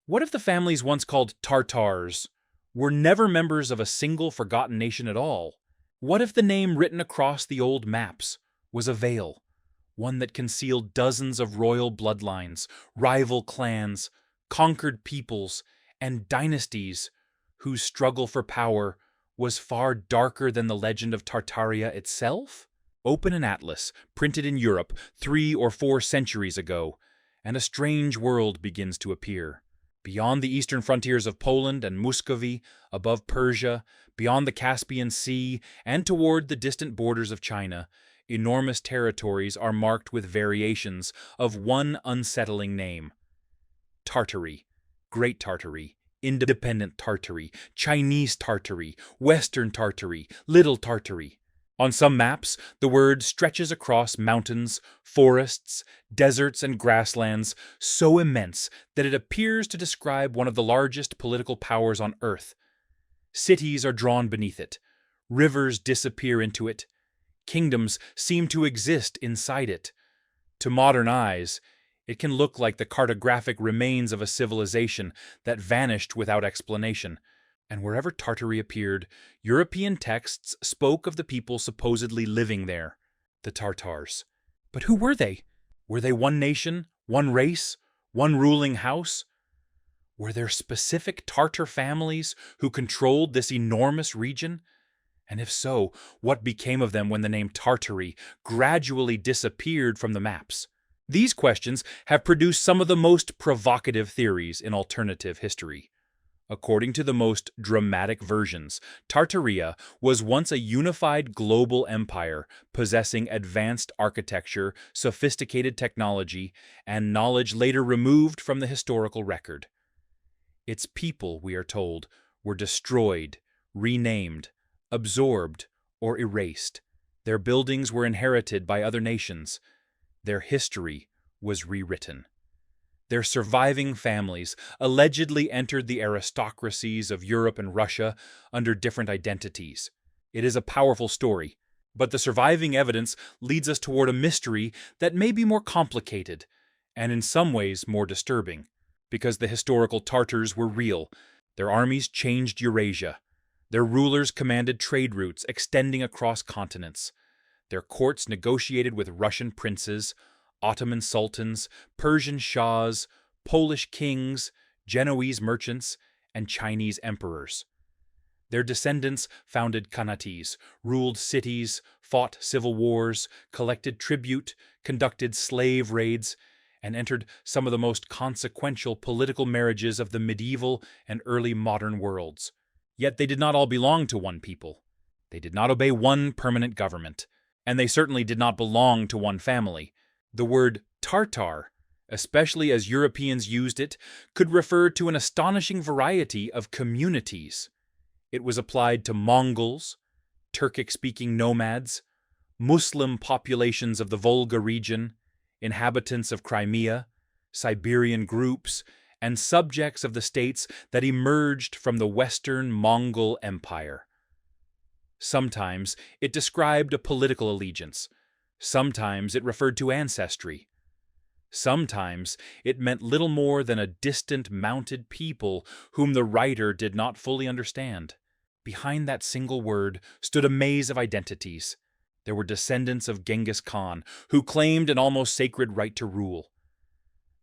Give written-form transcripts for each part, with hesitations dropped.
What if the families once called Tartars were never members of a single forgotten nation at all? What if the name written across the old maps was a veil, one that concealed dozens of royal bloodlines, rival clans, conquered peoples, and dynasties whose struggle for power was far darker than the legend of Tartaria itself? Open an atlas, printed in Europe 3 or 4 centuries ago, and a strange world begins to appear. Beyond the eastern frontiers of Poland and Muscovy, above Persia, beyond the Caspian Sea, and toward the distant borders of China, enormous territories are marked with variations of one unsettling name: Tartary, Great Tartary, Independent Tartary, Chinese Tartary, Western Tartary, Little Tartary. On some maps, the word stretches across mountains, forests, deserts, and grasslands so immense that it appears to describe one of the largest political powers on Earth. Cities are drawn beneath it, rivers disappear into it, kingdoms seem to exist inside it. To modern eyes, it can look like the cartographic remains of a civilization that vanished without explanation. And wherever Tartary appeared, European texts spoke of the people supposedly living there, the Tartars. But who were they? Were they one nation, one race, one ruling house? Were there specific Tartar families who controlled this enormous region? And if so, what became of them when the name Tartary gradually disappeared from the maps? These questions have produced some of the most provocative theories in alternative history. According to the most dramatic versions, Tartaria was once a unified global empire possessing advanced architecture, sophisticated technology, and knowledge later removed from the historical record. Its people, we are told, were destroyed, renamed, absorbed, or erased. Their buildings were inherited by other nations. Their history was rewritten. Their surviving families allegedly entered the aristocracies of Europe and Russia under different identities. It is a powerful story, but the surviving evidence leads us toward a mystery that may be more complicated, and in some ways more disturbing. Because the historical Tartars were real, their armies changed Eurasia. Their rulers commanded trade routes extending across continents. Their courts negotiated with Russian princes, Ottoman sultans, Persian shahs, Polish kings, Genoese merchants, and Chinese emperors. Their descendants founded khanates, ruled cities, fought civil wars, collected tribute, conducted slave raids, and entered some of the most consequential political marriages of the medieval and early modern worlds. Yet they did not all belong to one people. They did not obey one permanent government, and they certainly did not belong to one family. The word Tartar, especially as Europeans used it, could refer to an astonishing variety of communities. It was applied to Mongols, Turkic-speaking nomads, Muslim populations of the Volga region, inhabitants of Crimea, Siberian groups, and subjects of the states that emerged from the Western Mongol Empire. Sometimes it described a political allegiance. Sometimes it referred to ancestry. Sometimes it meant little more than a distant mounted people whom the writer did not fully understand. Behind that single word stood a maze of identities. There were descendants of Genghis Khan who claimed an almost sacred right to rule.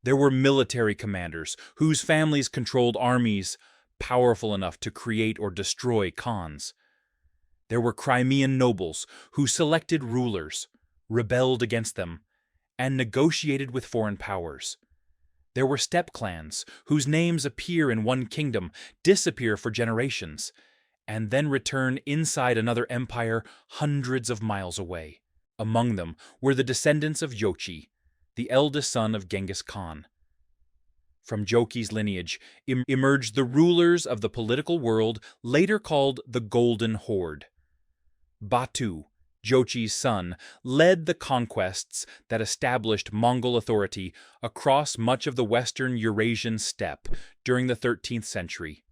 There were military commanders whose families controlled armies powerful enough to create or destroy khans. There were Crimean nobles who selected rulers, rebelled against them, and negotiated with foreign powers. There were steppe clans whose names appear in one kingdom, disappear for generations, and then return inside another empire hundreds of miles away. Among them were the descendants of Jochid, the eldest son of Genghis Khan. From Jochid's lineage emerged the rulers of the political world later called the Golden Horde. Batu, Jochid's son, led the conquests that established Mongol authority across much of the western Eurasian steppe during the 13th century.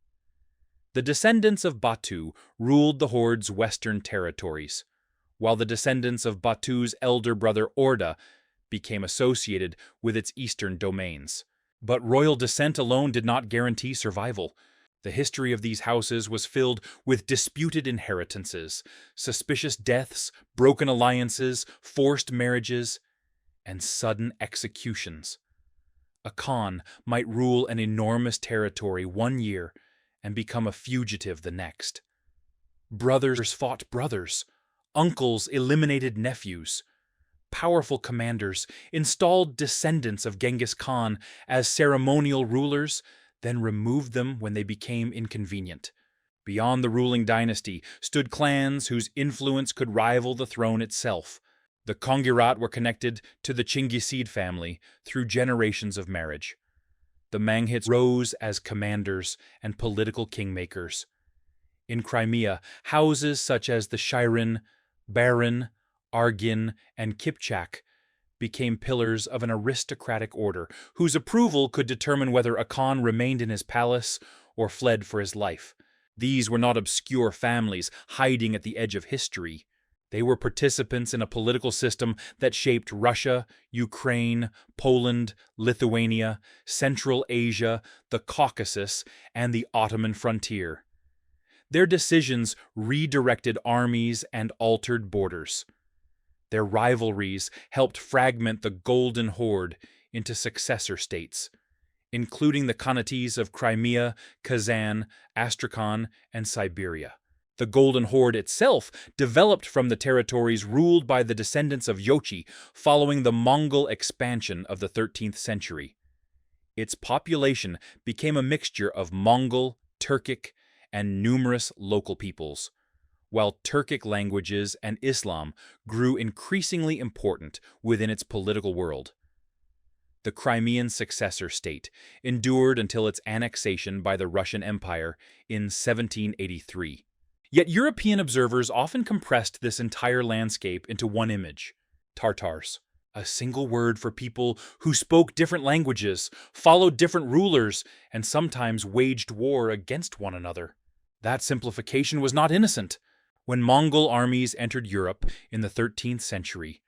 The descendants of Batu ruled the Horde's western territories, while the descendants of Batu's elder brother Orda became associated with its eastern domains. But royal descent alone did not guarantee survival. The history of these houses was filled with disputed inheritances, suspicious deaths, broken alliances, forced marriages, and sudden executions. A Khan might rule an enormous territory one year and become a fugitive the next. Brothers fought brothers, uncles eliminated nephews. Powerful commanders installed descendants of Genghis Khan as ceremonial rulers, then removed them when they became inconvenient. Beyond the ruling dynasty stood clans whose influence could rival the throne itself. The Chinggisid were connected to the Chinggisid family through generations of marriage. The Manghids rose as commanders and political kingmakers. In Crimea, houses such as the Shirin, Baron, Argin, and Kipchak became pillars of an aristocratic order whose approval could determine whether a Khan remained in his palace or fled for his life. These were not obscure families hiding at the edge of history. They were participants in a political system that shaped Russia, Ukraine, Poland, Lithuania, Central Asia, the Caucasus, and the Ottoman frontier. Their decisions redirected armies and altered borders. Their rivalries helped fragment the Golden Horde into successor states, including the Khanates of Crimea, Kazan, Astrakhan, and Siberia. The Golden Horde itself developed from the territories ruled by the descendants of Jochid following the Mongol expansion of the 13th century. Its population became a mixture of Mongol, Turkic, and numerous local peoples, while Turkic languages and Islam grew increasingly important within its political world. The Crimean successor state endured until its annexation by the Russian Empire in 1783. Yet European observers often compressed this entire landscape into one image: Tartars. A single word for people who spoke different languages, followed different rulers, and sometimes waged war against one another. That simplification was not innocent. When Mongol armies entered Europe in the 13th century,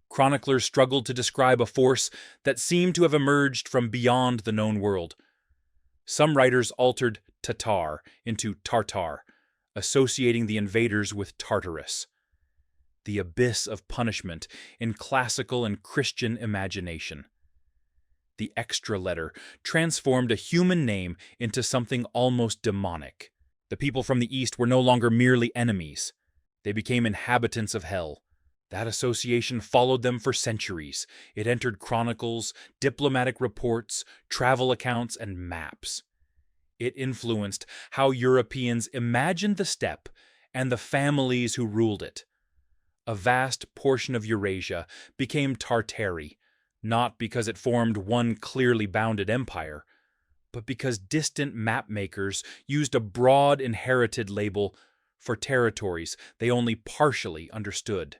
chroniclers struggled to describe a force that seemed to have emerged from beyond the known world. Some writers altered Tatar into Tartar, associating the invaders with Tartarus, the abyss of punishment in classical and Christian imagination. The extra letter transformed a human name into something almost demonic. The people from the East were no longer merely enemies. They became inhabitants of hell. That association followed them for centuries. It entered chronicles, diplomatic reports, travel accounts, and maps. It influenced how Europeans imagined the steppe and the families who ruled it. A vast portion of Eurasia became Tartary, not because it formed one clearly bounded empire, but because distant mapmakers used a broad inherited label for territories they only partially understood.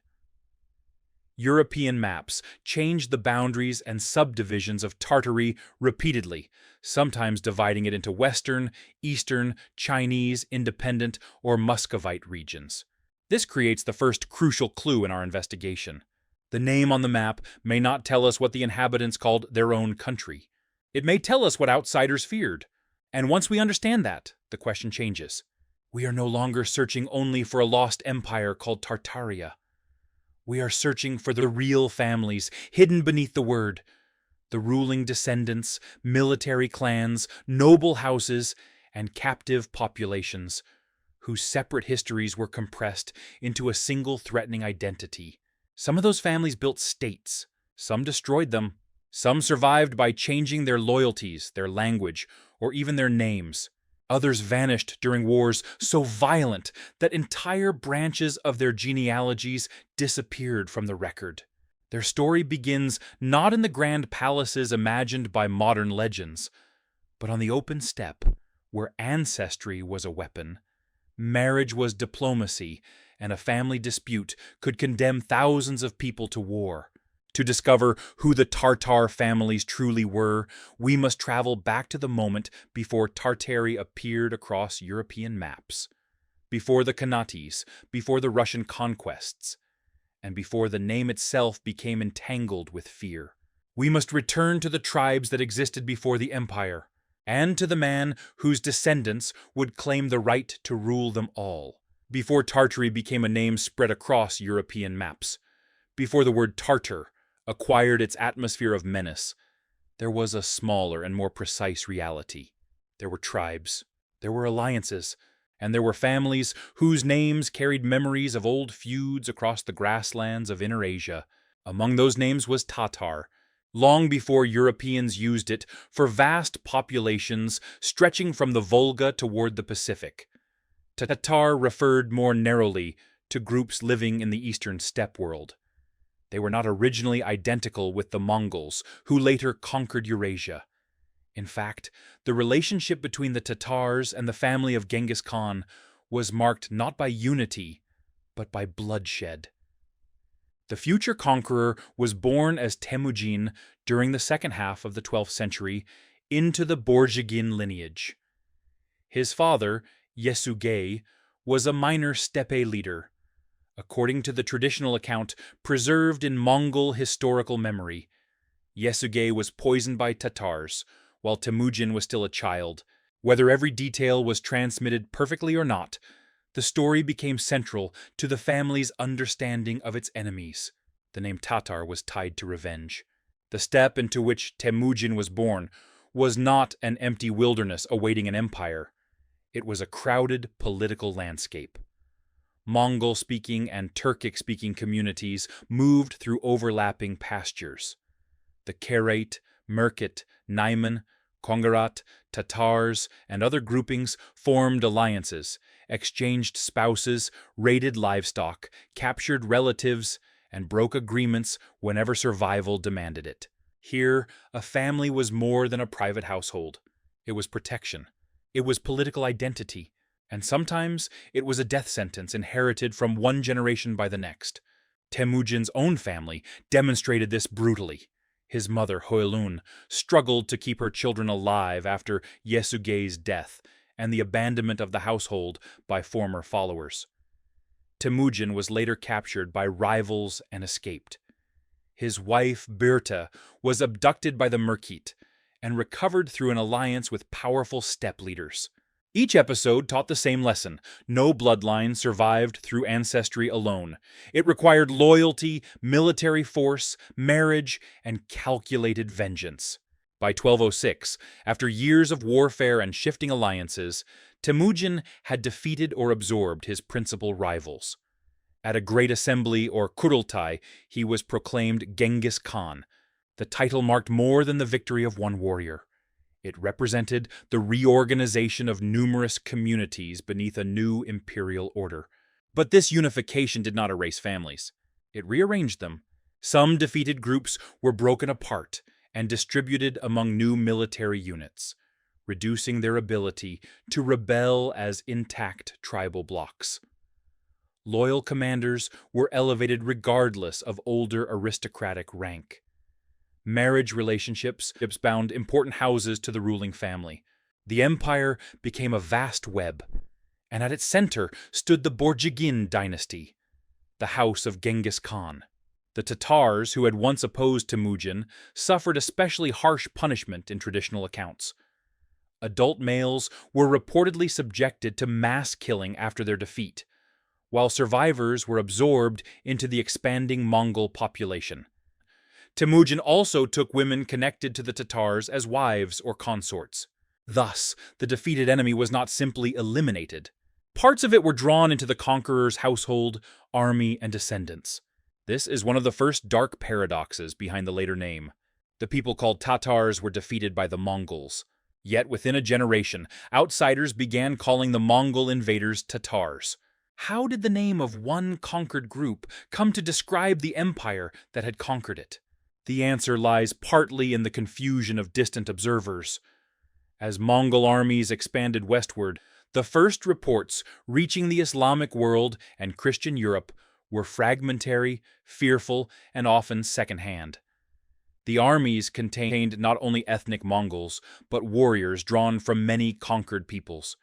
European maps changed the boundaries and subdivisions of Tartary repeatedly, sometimes dividing it into Western, Eastern, Chinese, Independent, or Muscovite regions. This creates the first crucial clue in our investigation. The name on the map may not tell us what the inhabitants called their own country. It may tell us what outsiders feared. And once we understand that, the question changes. We are no longer searching only for a lost empire called Tartaria. We are searching for the real families hidden beneath the word, the ruling descendants, military clans, noble houses, and captive populations, whose separate histories were compressed into a single threatening identity. Some of those families built states, some destroyed them, some survived by changing their loyalties, their language, or even their names. Others vanished during wars so violent that entire branches of their genealogies disappeared from the record. Their story begins not in the grand palaces imagined by modern legends, but on the open steppe, where ancestry was a weapon, marriage was diplomacy, and a family dispute could condemn thousands of people to war. To discover who the Tartar families truly were, we must travel back to the moment before Tartary appeared across European maps, before the Khanates, before the Russian conquests, and before the name itself became entangled with fear. We must return to the tribes that existed before the empire, and to the man whose descendants would claim the right to rule them all. Before Tartary became a name spread across European maps, before the word Tartar acquired its atmosphere of menace, there was a smaller and more precise reality. There were tribes, there were alliances, and there were families whose names carried memories of old feuds across the grasslands of Eurasia. Among those names was Tatar, long before Europeans used it for vast populations stretching from the Volga toward the Pacific. Tatar referred more narrowly to groups living in the eastern steppe world. They were not originally identical with the Mongols, who later conquered Eurasia. In fact, the relationship between the Tartars and the family of Genghis Khan was marked not by unity, but by bloodshed. The future conqueror was born as Temujin during the second half of the 12th century into the Borjigin lineage. His father, Yesugei, was a minor steppe leader. According to the traditional account preserved in Mongol historical memory, Yesugei was poisoned by Tartars, while Temujin was still a child. Whether every detail was transmitted perfectly or not, the story became central to the family's understanding of its enemies. The name Tatar was tied to revenge. The steppe into which Temujin was born was not an empty wilderness awaiting an empire. It was a crowded political landscape. Mongol-speaking and Turkic-speaking communities moved through overlapping pastures. The Kharat, Merkit, Naiman, Kongarat, Tatars, and other groupings formed alliances, exchanged spouses, raided livestock, captured relatives, and broke agreements whenever survival demanded it. Here, a family was more than a private household. It was protection. It was political identity. And sometimes it was a death sentence inherited from one generation by the next. Temujin's own family demonstrated this brutally. His mother, Hoelun, struggled to keep her children alive after Yesugei's death and the abandonment of the household by former followers. Temujin was later captured by rivals and escaped. His wife, Birta, was abducted by the Merkit and recovered through an alliance with powerful steppe leaders. Each episode taught the same lesson. No bloodline survived through ancestry alone. It required loyalty, military force, marriage, and calculated vengeance. By 1206, after years of warfare and shifting alliances, Temujin had defeated or absorbed his principal rivals. At a great assembly or Kurultai, he was proclaimed Genghis Khan. The title marked more than the victory of one warrior. It represented the reorganization of numerous communities beneath a new imperial order. But this unification did not erase families. It rearranged them. Some defeated groups were broken apart and distributed among new military units, reducing their ability to rebel as intact tribal blocks. Loyal commanders were elevated regardless of older aristocratic rank. Marriage relationships bound important houses to the ruling family. The empire became a vast web, and at its center stood the Borjigin Dynasty, the house of Genghis Khan. The Tatars, who had once opposed Temujin, suffered especially harsh punishment in traditional accounts. Adult males were reportedly subjected to mass killing after their defeat, while survivors were absorbed into the expanding Mongol population. Temujin also took women connected to the Tatars as wives or consorts. Thus, the defeated enemy was not simply eliminated. Parts of it were drawn into the conqueror's household, army, and descendants. This is one of the first dark paradoxes behind the later name. The people called Tatars were defeated by the Mongols. Yet within a generation, outsiders began calling the Mongol invaders Tatars. How did the name of one conquered group come to describe the empire that had conquered it? The answer lies partly in the confusion of distant observers. As Mongol armies expanded westward, the first reports reaching the Islamic world and Christian Europe were fragmentary, fearful, and often second-hand. The armies contained not only ethnic Mongols, but warriors drawn from many conquered peoples.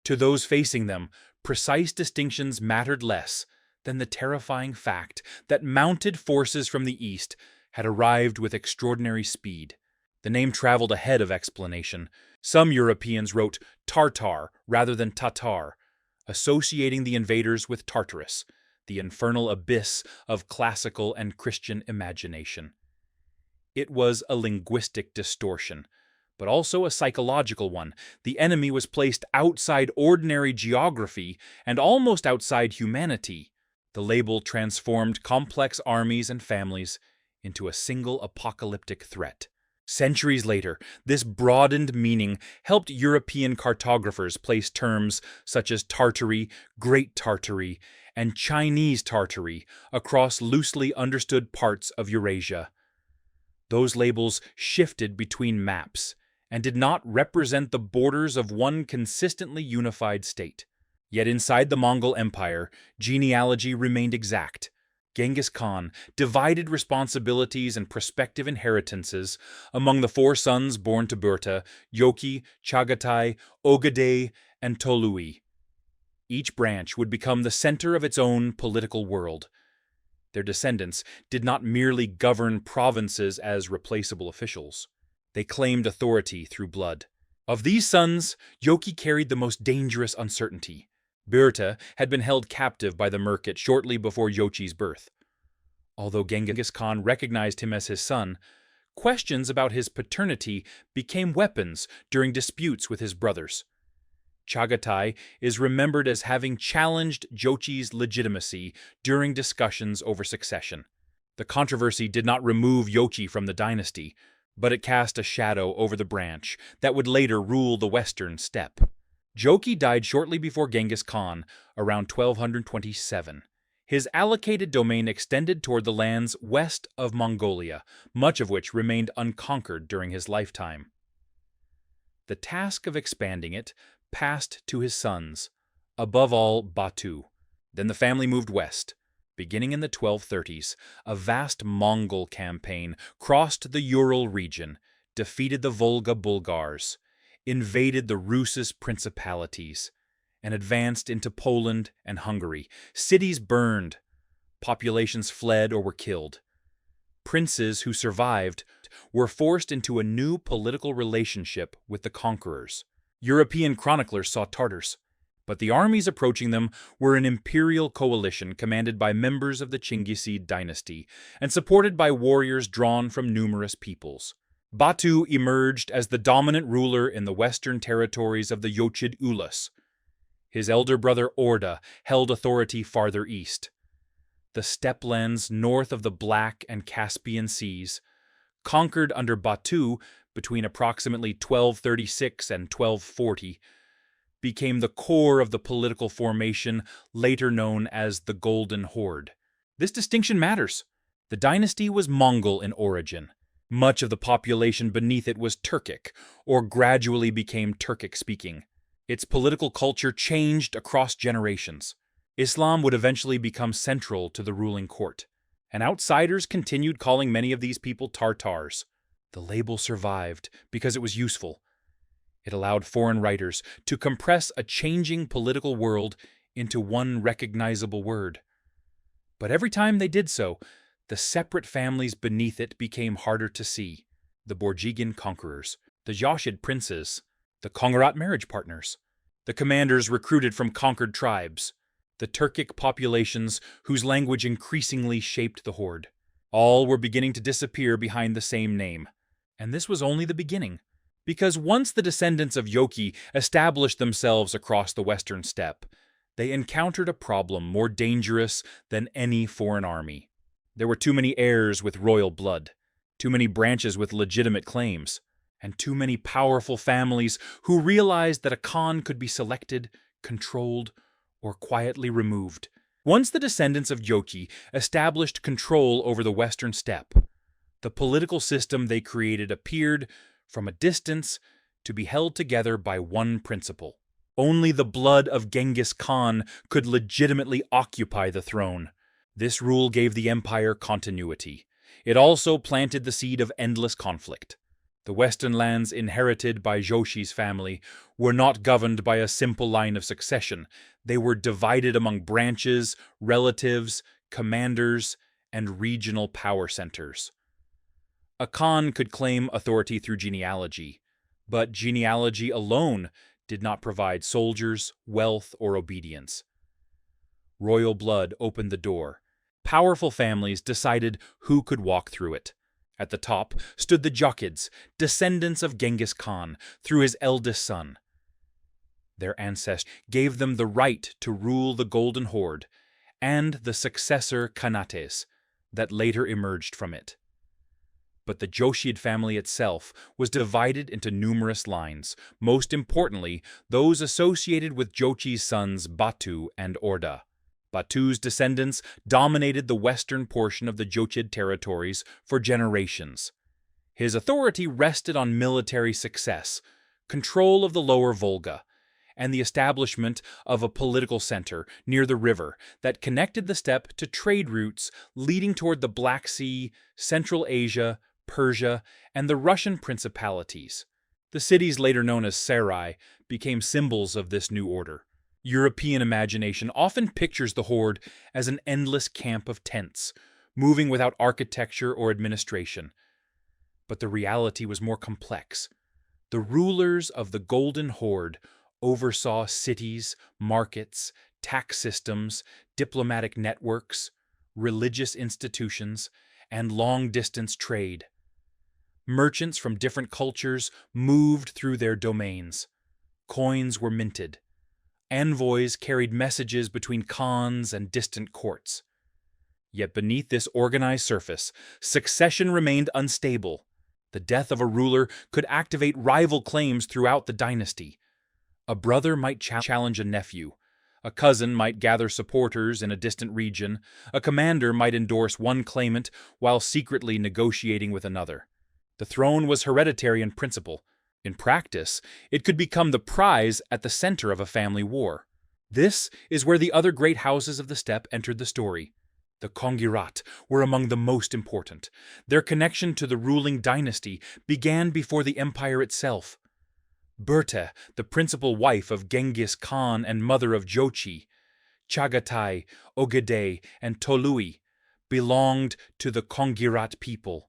To those facing them, precise distinctions mattered less than the terrifying fact that mounted forces from the east had arrived with extraordinary speed. The name traveled ahead of explanation. Some Europeans wrote Tartar rather than Tatar, associating the invaders with Tartarus, the infernal abyss of classical and Christian imagination. It was a linguistic distortion, but also a psychological one. The enemy was placed outside ordinary geography and almost outside humanity. The label transformed complex armies and families into a single apocalyptic threat. Centuries later, this broadened meaning helped European cartographers place terms such as Tartary, Great Tartary, and Chinese Tartary across loosely understood parts of Eurasia. Those labels shifted between maps and did not represent the borders of one consistently unified state. Yet inside the Mongol Empire, genealogy remained exact. Genghis Khan divided responsibilities and prospective inheritances among the 4 sons born to Berta, Jochid, Chagatai, Ogadei, and Tolui. Each branch would become the center of its own political world. Their descendants did not merely govern provinces as replaceable officials. They claimed authority through blood. Of these sons, Jochid carried the most dangerous uncertainty. Berta had been held captive by the Merkit shortly before Jochid's birth. Although Genghis Khan recognized him as his son, questions about his paternity became weapons during disputes with his brothers. Chagatai is remembered as having challenged Jochid's legitimacy during discussions over succession. The controversy did not remove Jochid from the dynasty, but it cast a shadow over the branch that would later rule the western steppe. Jochid died shortly before Genghis Khan, around 1227. His allocated domain extended toward the lands west of Mongolia, much of which remained unconquered during his lifetime. The task of expanding it passed to his sons, above all Batu. Then the family moved west. Beginning in the 1230s, a vast Mongol campaign crossed the Ural region, defeated the Volga Bulgars, invaded the Rus' principalities, and advanced into Poland and Hungary. Cities burned, populations fled or were killed. Princes who survived were forced into a new political relationship with the conquerors. European chroniclers saw Tartars, but the armies approaching them were an imperial coalition commanded by members of the Chinggisid dynasty and supported by warriors drawn from numerous peoples. Batu emerged as the dominant ruler in the western territories of the Jochid Ulus. His elder brother Orda held authority farther east. The steppe lands north of the Black and Caspian Seas, conquered under Batu between approximately 1236 and 1240, became the core of the political formation later known as the Golden Horde. This distinction matters. The dynasty was Mongol in origin. Much of the population beneath it was Turkic, or gradually became Turkic-speaking. Its political culture changed across generations. Islam would eventually become central to the ruling court, and outsiders continued calling many of these people Tartars. The label survived because it was useful. It allowed foreign writers to compress a changing political world into one recognizable word. But every time they did so, the separate families beneath it became harder to see. The Borgigian conquerors, the Jochid princes, the Kongarat marriage partners, the commanders recruited from conquered tribes, the Turkic populations whose language increasingly shaped the horde. All were beginning to disappear behind the same name. And this was only the beginning. Because once the descendants of Jochid established themselves across the western steppe, they encountered a problem more dangerous than any foreign army. There were too many heirs with royal blood, too many branches with legitimate claims, and too many powerful families who realized that a Khan could be selected, controlled, or quietly removed. Once the descendants of Jochid established control over the western steppe, the political system they created appeared, from a distance, to be held together by one principle. Only the blood of Genghis Khan could legitimately occupy the throne. This rule gave the empire continuity. It also planted the seed of endless conflict. The western lands inherited by Jochid's family were not governed by a simple line of succession. They were divided among branches, relatives, commanders, and regional power centers. A Khan could claim authority through genealogy, but genealogy alone did not provide soldiers, wealth, or obedience. Royal blood opened the door. Powerful families decided who could walk through it. At the top stood the Jochids, descendants of Genghis Khan, through his eldest son. Their ancestors gave them the right to rule the Golden Horde and the successor Khanates that later emerged from it. But the Jochid family itself was divided into numerous lines, most importantly those associated with Jochi's sons Batu and Orda. Batu's descendants dominated the western portion of the Jochid territories for generations. His authority rested on military success, control of the lower Volga, and the establishment of a political center near the river that connected the steppe to trade routes leading toward the Black Sea, Central Asia, Persia, and the Russian principalities. The cities later known as Sarai became symbols of this new order. European imagination often pictures the horde as an endless camp of tents, moving without architecture or administration. But the reality was more complex. The rulers of the Golden Horde oversaw cities, markets, tax systems, diplomatic networks, religious institutions, and long-distance trade. Merchants from different cultures moved through their domains. Coins were minted. Envoys carried messages between khans and distant courts. Yet beneath this organized surface, succession remained unstable. The death of a ruler could activate rival claims throughout the dynasty. A brother might challenge a nephew. A cousin might gather supporters in a distant region. A commander might endorse one claimant while secretly negotiating with another. The throne was hereditary in principle. In practice, it could become the prize at the center of a family war. This is where the other great houses of the steppe entered the story. The Chinggisid were among the most important. Their connection to the ruling dynasty began before the empire itself. Berta, the principal wife of Genghis Khan and mother of Jochi, Chagatai, Ogedei, and Tolui, belonged to the Chinggisid people.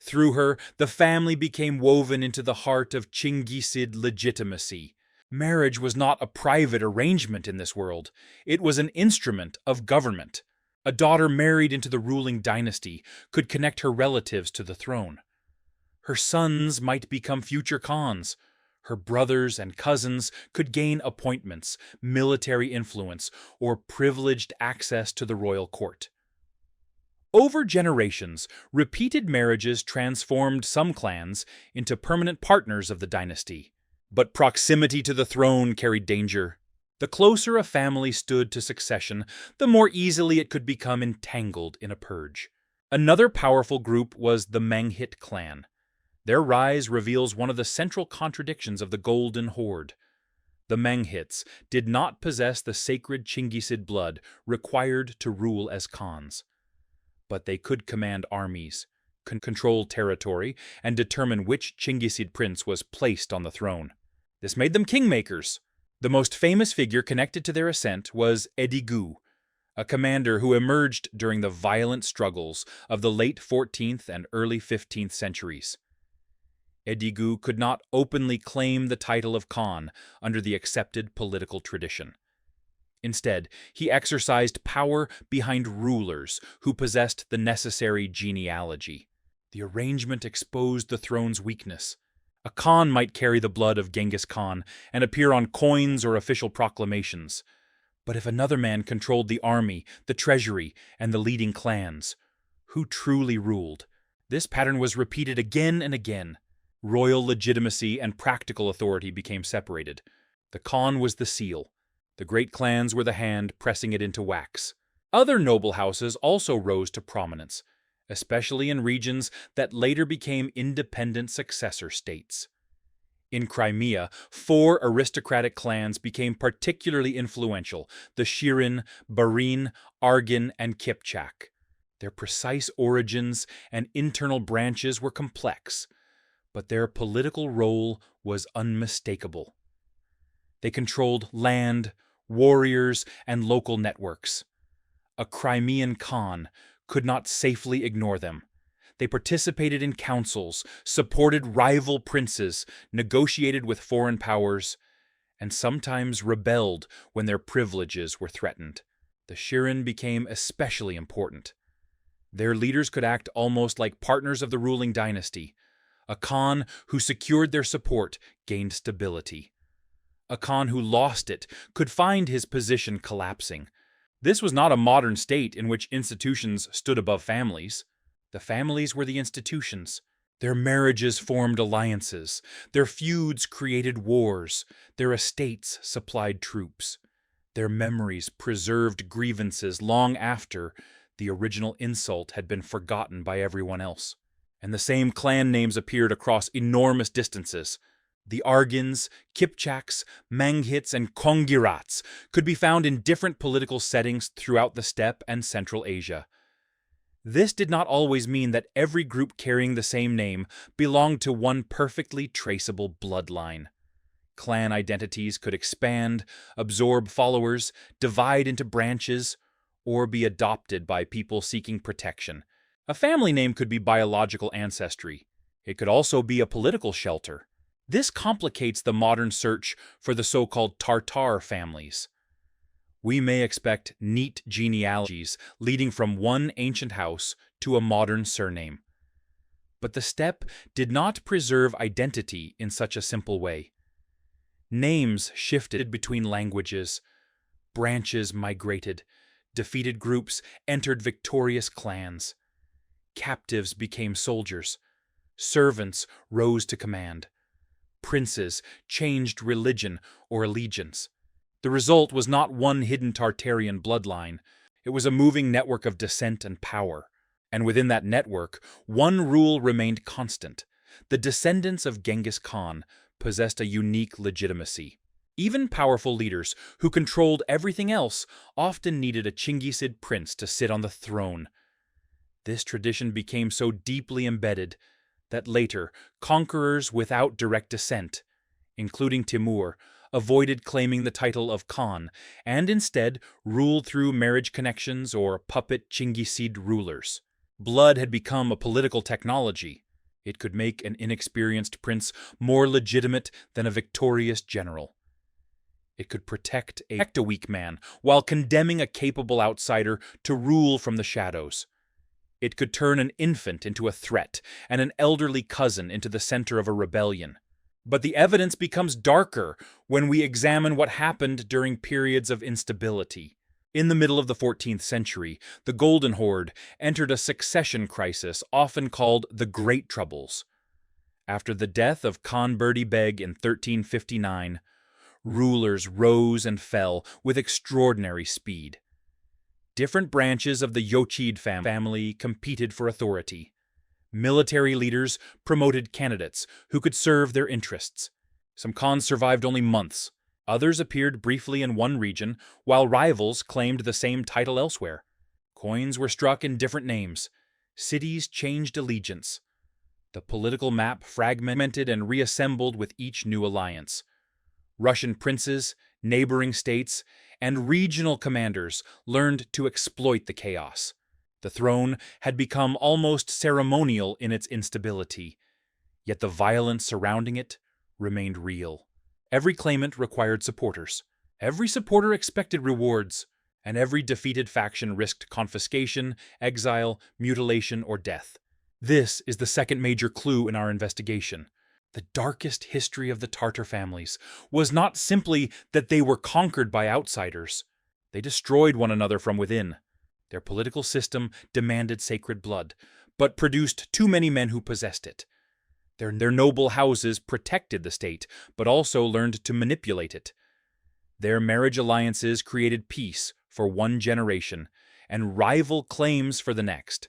Through her, the family became woven into the heart of Chinggisid legitimacy. Marriage was not a private arrangement in this world. It was an instrument of government. A daughter married into the ruling dynasty could connect her relatives to the throne. Her sons might become future khans. Her brothers and cousins could gain appointments, military influence, or privileged access to the royal court. Over generations, repeated marriages transformed some clans into permanent partners of the dynasty. But proximity to the throne carried danger. The closer a family stood to succession, the more easily it could become entangled in a purge. Another powerful group was the Menghit clan. Their rise reveals one of the central contradictions of the Golden Horde. The Menghits did not possess the sacred Chinggisid blood required to rule as khans. But they could command armies, control territory, and determine which Chinggisid prince was placed on the throne. This made them kingmakers. The most famous figure connected to their ascent was Edigu, a commander who emerged during the violent struggles of the late 14th and early 15th centuries. Edigu could not openly claim the title of Khan under the accepted political tradition. Instead, he exercised power behind rulers who possessed the necessary genealogy. The arrangement exposed the throne's weakness. A Khan might carry the blood of Genghis Khan and appear on coins or official proclamations. But if another man controlled the army, the treasury, and the leading clans, who truly ruled? This pattern was repeated again and again. Royal legitimacy and practical authority became separated. The Khan was the seal. The great clans were the hand pressing it into wax. Other noble houses also rose to prominence, especially in regions that later became independent successor states. In Crimea, 4 aristocratic clans became particularly influential: the Shirin, Barin, Argin, and Kipchak. Their precise origins and internal branches were complex, but their political role was unmistakable. They controlled land, warriors, and local networks. A Crimean Khan could not safely ignore them. They participated in councils, supported rival princes, negotiated with foreign powers, and sometimes rebelled when their privileges were threatened. The Shirin became especially important. Their leaders could act almost like partners of the ruling dynasty. A Khan who secured their support gained stability. A Khan who lost it could find his position collapsing. This was not a modern state in which institutions stood above families. The families were the institutions. Their marriages formed alliances. Their feuds created wars. Their estates supplied troops. Their memories preserved grievances long after the original insult had been forgotten by everyone else. And the same clan names appeared across enormous distances. The Argyns, Kipchaks, Manghits, and Kongirats could be found in different political settings throughout the steppe and Central Asia. This did not always mean that every group carrying the same name belonged to one perfectly traceable bloodline. Clan identities could expand, absorb followers, divide into branches, or be adopted by people seeking protection. A family name could be biological ancestry. It could also be a political shelter. This complicates the modern search for the so-called Tartar families. We may expect neat genealogies leading from one ancient house to a modern surname. But the steppe did not preserve identity in such a simple way. Names shifted between languages, branches migrated, defeated groups entered victorious clans, captives became soldiers, servants rose to command, princes changed religion or allegiance. The result was not one hidden Tartarian bloodline. It was a moving network of descent and power. And within that network, one rule remained constant. The descendants of Genghis Khan possessed a unique legitimacy. Even powerful leaders who controlled everything else often needed a Chinggisid prince to sit on the throne. This tradition became so deeply embedded that later, conquerors without direct descent, including Timur, avoided claiming the title of Khan and instead ruled through marriage connections or puppet Chinggisid rulers. Blood had become a political technology. It could make an inexperienced prince more legitimate than a victorious general. It could protect a weak man while condemning a capable outsider to rule from the shadows. It could turn an infant into a threat and an elderly cousin into the center of a rebellion. But the evidence becomes darker when we examine what happened during periods of instability. In the middle of the 14th century, the Golden Horde entered a succession crisis often called the Great Troubles. After the death of Khan Berdi Beg in 1359, rulers rose and fell with extraordinary speed. Different branches of the Jochid family competed for authority. Military leaders promoted candidates who could serve their interests. Some Khans survived only months. Others appeared briefly in one region, while rivals claimed the same title elsewhere. Coins were struck in different names. Cities changed allegiance. The political map fragmented and reassembled with each new alliance. Russian princes, neighboring states, and regional commanders learned to exploit the chaos. The throne had become almost ceremonial in its instability, yet the violence surrounding it remained real. Every claimant required supporters. Every supporter expected rewards, and every defeated faction risked confiscation, exile, mutilation, or death. This is the second major clue in our investigation. The darkest history of the Tartar families was not simply that they were conquered by outsiders. They destroyed one another from within. Their political system demanded sacred blood, but produced too many men who possessed it. Their noble houses protected the state, but also learned to manipulate it. Their marriage alliances created peace for one generation and rival claims for the next.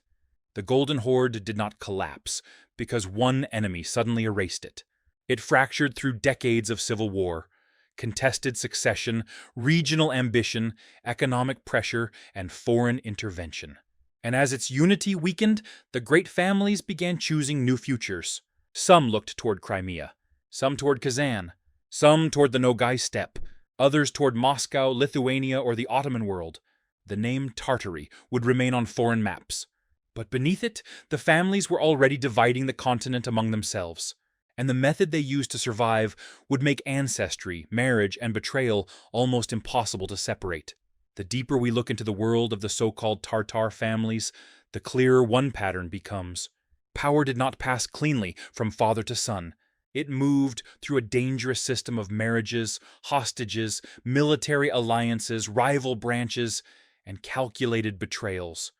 The Golden Horde did not collapse because one enemy suddenly erased it. It fractured through decades of civil war, contested succession, regional ambition, economic pressure, and foreign intervention. And as its unity weakened, the great families began choosing new futures. Some looked toward Crimea, some toward Kazan, some toward the Nogai steppe, others toward Moscow, Lithuania, or the Ottoman world. The name Tartary would remain on foreign maps, But beneath it, the families were already dividing the continent among themselves, and the method they used to survive would make ancestry, marriage, and betrayal almost impossible to separate. The deeper we look into the world of the so-called Tartar families, the clearer one pattern becomes. Power did not pass cleanly from father to son. It moved through a dangerous system of marriages, hostages, military alliances, rival branches, and calculated betrayals.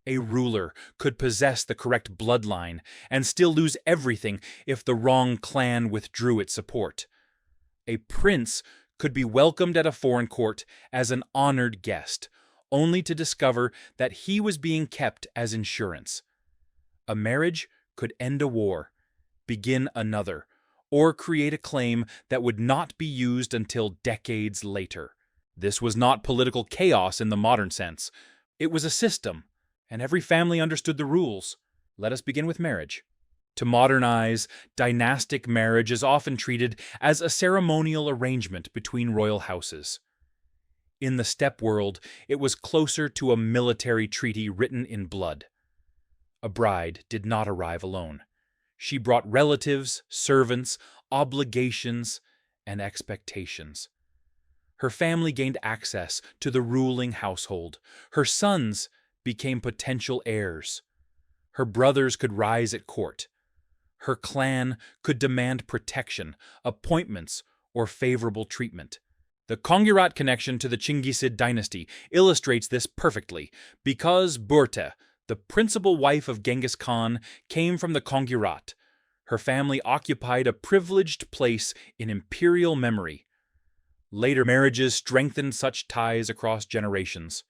A ruler could possess the correct bloodline and still lose everything if the wrong clan withdrew its support. A prince could be welcomed at a foreign court as an honored guest, only to discover that he was being kept as insurance. A marriage could end a war, begin another, or create a claim that would not be used until decades later. This was not political chaos in the modern sense. It was a system, and every family understood the rules. Let us begin with marriage. To modernize, dynastic marriage is often treated as a ceremonial arrangement between royal houses. In the steppe world, it was closer to a military treaty written in blood. A bride did not arrive alone. She brought relatives, servants, obligations, and expectations. Her family gained access to the ruling household. Her sons became potential heirs. Her brothers could rise at court. Her clan could demand protection, appointments, or favorable treatment. The Kongirat connection to the Chinggisid dynasty illustrates this perfectly, because Burte, the principal wife of Genghis Khan, came from the Kongirat. Her family occupied a privileged place in imperial memory. Later marriages strengthened such ties across generations.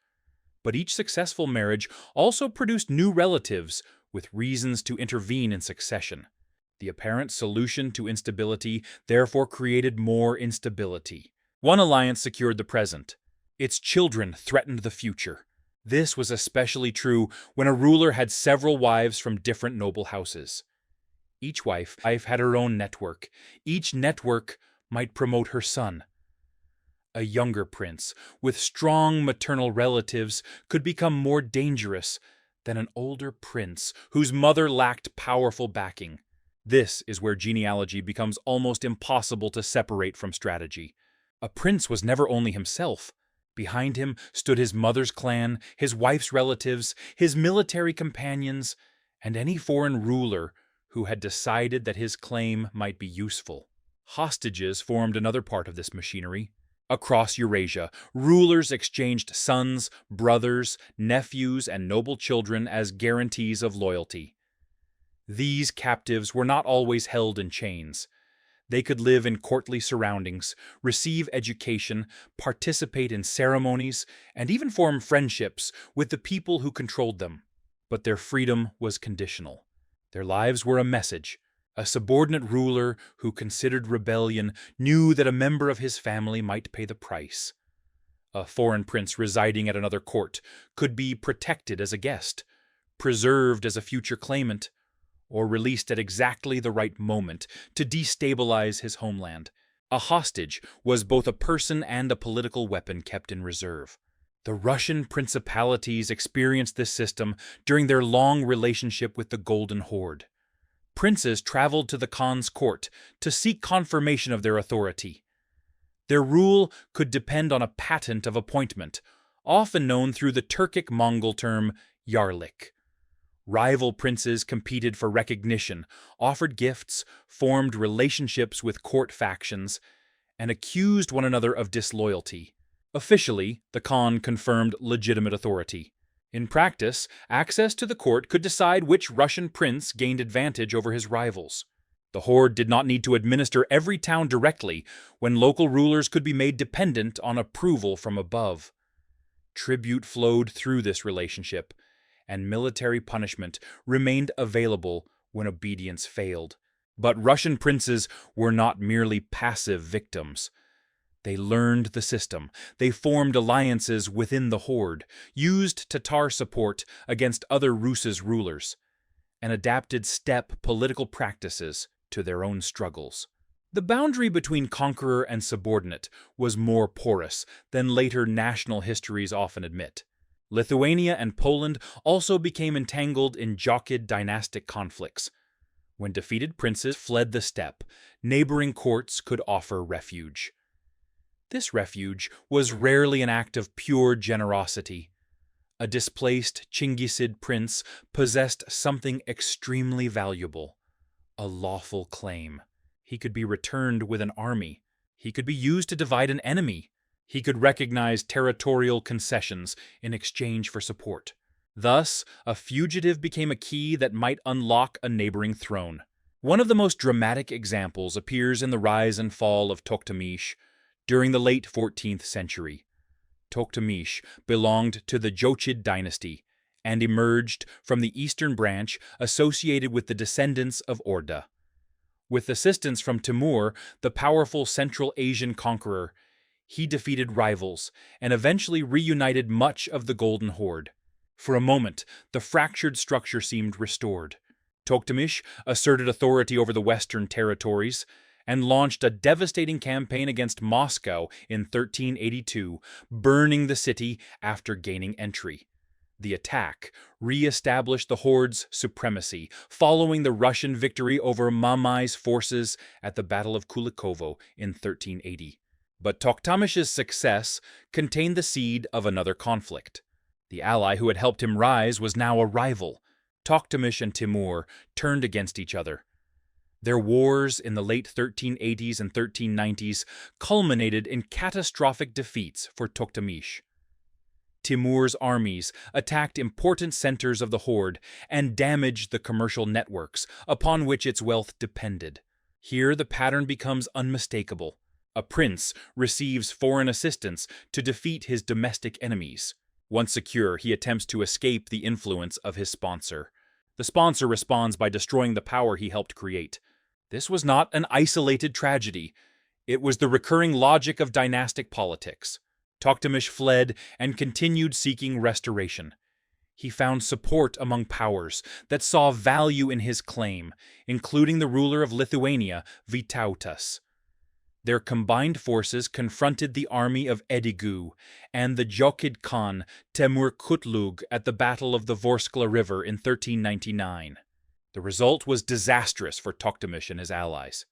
But each successful marriage also produced new relatives with reasons to intervene in succession. The apparent solution to instability therefore created more instability. One alliance secured the present. Its children threatened the future. This was especially true when a ruler had several wives from different noble houses. Each wife had her own network. Each network might promote her son. A younger prince with strong maternal relatives could become more dangerous than an older prince whose mother lacked powerful backing. This is where genealogy becomes almost impossible to separate from strategy. A prince was never only himself. Behind him stood his mother's clan, his wife's relatives, his military companions, and any foreign ruler who had decided that his claim might be useful. Hostages formed another part of this machinery. Across Eurasia, rulers exchanged sons, brothers, nephews, and noble children as guarantees of loyalty. These captives were not always held in chains. They could live in courtly surroundings, receive education, participate in ceremonies, and even form friendships with the people who controlled them. But their freedom was conditional. Their lives were a message. A subordinate ruler who considered rebellion knew that a member of his family might pay the price. A foreign prince residing at another court could be protected as a guest, preserved as a future claimant, or released at exactly the right moment to destabilize his homeland. A hostage was both a person and a political weapon kept in reserve. The Russian principalities experienced this system during their long relationship with the Golden Horde. Princes traveled to the Khan's court to seek confirmation of their authority. Their rule could depend on a patent of appointment, often known through the Turkic Mongol term yarlik. Rival princes competed for recognition, offered gifts, formed relationships with court factions, and accused one another of disloyalty. Officially, the Khan confirmed legitimate authority. In practice, access to the court could decide which Russian prince gained advantage over his rivals. The Horde did not need to administer every town directly, when local rulers could be made dependent on approval from above. Tribute flowed through this relationship, and military punishment remained available when obedience failed. But Russian princes were not merely passive victims. They learned the system. They formed alliances within the Horde, used Tatar support against other Rus's rulers, and adapted steppe political practices to their own struggles. The boundary between conqueror and subordinate was more porous than later national histories often admit. Lithuania and Poland also became entangled in Jochid dynastic conflicts. When defeated princes fled the steppe, neighboring courts could offer refuge. This refuge was rarely an act of pure generosity. A displaced Chinggisid prince possessed something extremely valuable: a lawful claim. He could be returned with an army. He could be used to divide an enemy. He could recognize territorial concessions in exchange for support. Thus, a fugitive became a key that might unlock a neighboring throne. One of the most dramatic examples appears in the rise and fall of Toktamish during the late 14th century. Toktamish belonged to the Jochid dynasty and emerged from the eastern branch associated with the descendants of Orda. With assistance from Timur, the powerful Central Asian conqueror, he defeated rivals and eventually reunited much of the Golden Horde. For a moment, the fractured structure seemed restored. Toktamish asserted authority over the western territories and launched a devastating campaign against Moscow in 1382, burning the city after gaining entry. The attack re-established the Horde's supremacy, following the Russian victory over Mamai's forces at the Battle of Kulikovo in 1380. But Toktamish's success contained the seed of another conflict. The ally who had helped him rise was now a rival. Toktamish and Timur turned against each other. Their wars in the late 1380s and 1390s culminated in catastrophic defeats for Toktamish. Timur's armies attacked important centers of the Horde and damaged the commercial networks upon which its wealth depended. Here the pattern becomes unmistakable. A prince receives foreign assistance to defeat his domestic enemies. Once secure, he attempts to escape the influence of his sponsor. The sponsor responds by destroying the power he helped create. This was not an isolated tragedy. It was the recurring logic of dynastic politics. Toktamish fled and continued seeking restoration. He found support among powers that saw value in his claim, including the ruler of Lithuania, Vytautas. Their combined forces confronted the army of Edigu and the Jochid Khan Temur Kutlug at the Battle of the Vorskla River in 1399. The result was disastrous for Toktamish and his allies.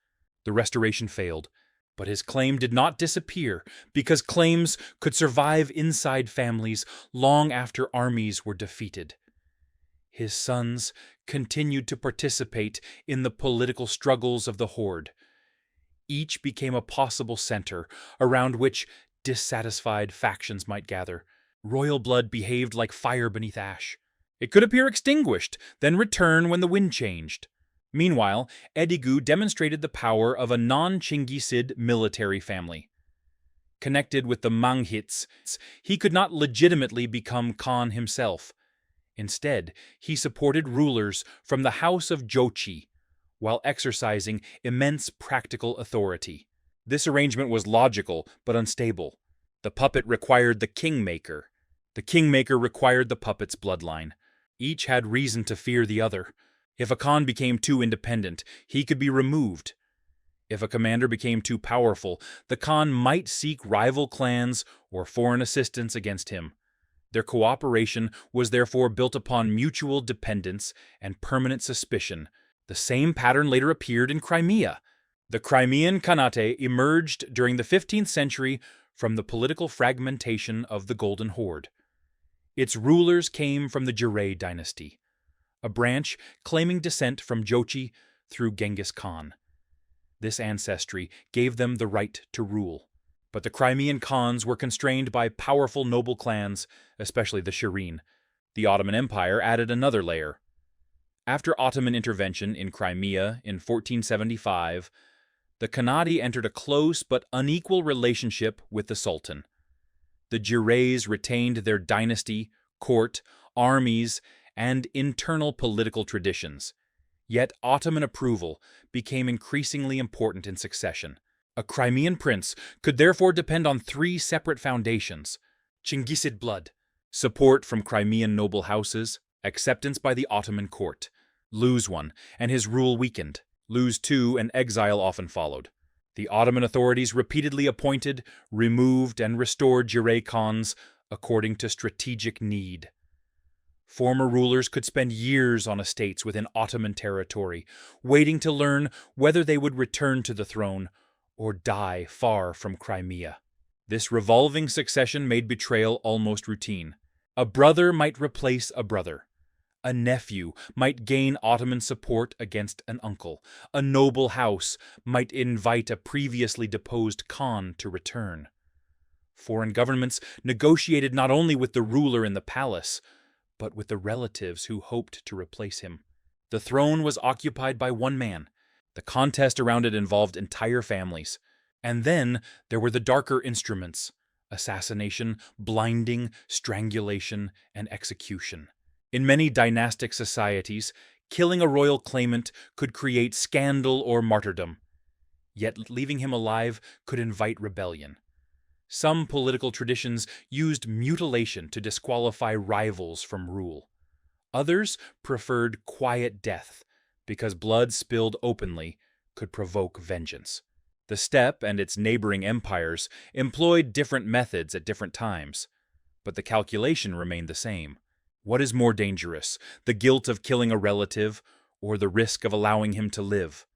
The restoration failed, but his claim did not disappear because claims could survive inside families long after armies were defeated. His sons continued to participate in the political struggles of the Horde. Each became a possible center around which dissatisfied factions might gather. Royal blood behaved like fire beneath ash. It could appear extinguished, then return when the wind changed. Meanwhile, Edigu demonstrated the power of a non-Chinggisid military family. Connected with the Manghits, he could not legitimately become Khan himself. Instead, he supported rulers from the house of Jochid, while exercising immense practical authority. This arrangement was logical but unstable. The puppet required the kingmaker. The kingmaker required the puppet's bloodline. Each had reason to fear the other. If a Khan became too independent, he could be removed. If a commander became too powerful, the Khan might seek rival clans or foreign assistance against him. Their cooperation was therefore built upon mutual dependence and permanent suspicion. The same pattern later appeared in Crimea. The Crimean Khanate emerged during the 15th century from the political fragmentation of the Golden Horde. Its rulers came from the Giray Dynasty, a branch claiming descent from Jochid through Genghis Khan. This ancestry gave them the right to rule. But the Crimean Khans were constrained by powerful noble clans, especially the Shireen. The Ottoman Empire added another layer. After Ottoman intervention in Crimea in 1475, the Khanate entered a close but unequal relationship with the Sultan. The Girays retained their dynasty, court, armies, and internal political traditions. Yet Ottoman approval became increasingly important in succession. A Crimean prince could therefore depend on three separate foundations: Chinggisid blood, support from Crimean noble houses, acceptance by the Ottoman court. Lose one, and his rule weakened. Lose two, and exile often followed. The Ottoman authorities repeatedly appointed, removed, and restored Giray Khans, according to strategic need. Former rulers could spend years on estates within Ottoman territory, waiting to learn whether they would return to the throne or die far from Crimea. This revolving succession made betrayal almost routine. A brother might replace a brother. A nephew might gain Ottoman support against an uncle. A noble house might invite a previously deposed Khan to return. Foreign governments negotiated not only with the ruler in the palace, but with the relatives who hoped to replace him. The throne was occupied by one man. The contest around it involved entire families. And then there were the darker instruments: assassination, blinding, strangulation, and execution. In many dynastic societies, killing a royal claimant could create scandal or martyrdom, yet leaving him alive could invite rebellion. Some political traditions used mutilation to disqualify rivals from rule. Others preferred quiet death because blood spilled openly could provoke vengeance. The steppe and its neighboring empires employed different methods at different times, but the calculation remained the same. What is more dangerous, the guilt of killing a relative or the risk of allowing him to live?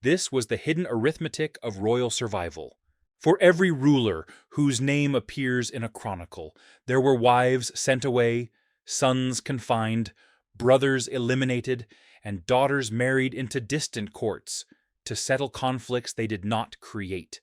This was the hidden arithmetic of royal survival. For every ruler whose name appears in a chronicle, there were wives sent away, sons confined, brothers eliminated, and daughters married into distant courts to settle conflicts they did not create.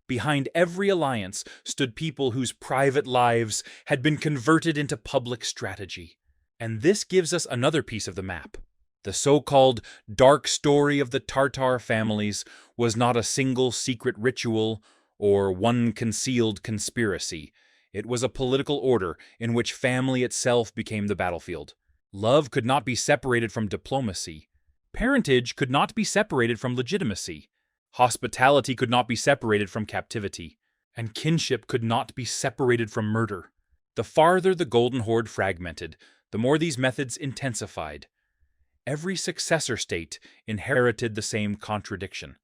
Behind every alliance stood people whose private lives had been converted into public strategy. And this gives us another piece of the map. The so-called dark story of the Tartar families was not a single secret ritual or one concealed conspiracy. It was a political order in which family itself became the battlefield. Love could not be separated from diplomacy. Parentage could not be separated from legitimacy. Hospitality could not be separated from captivity. And kinship could not be separated from murder. The farther the Golden Horde fragmented, the more these methods intensified. Every successor state inherited the same contradiction.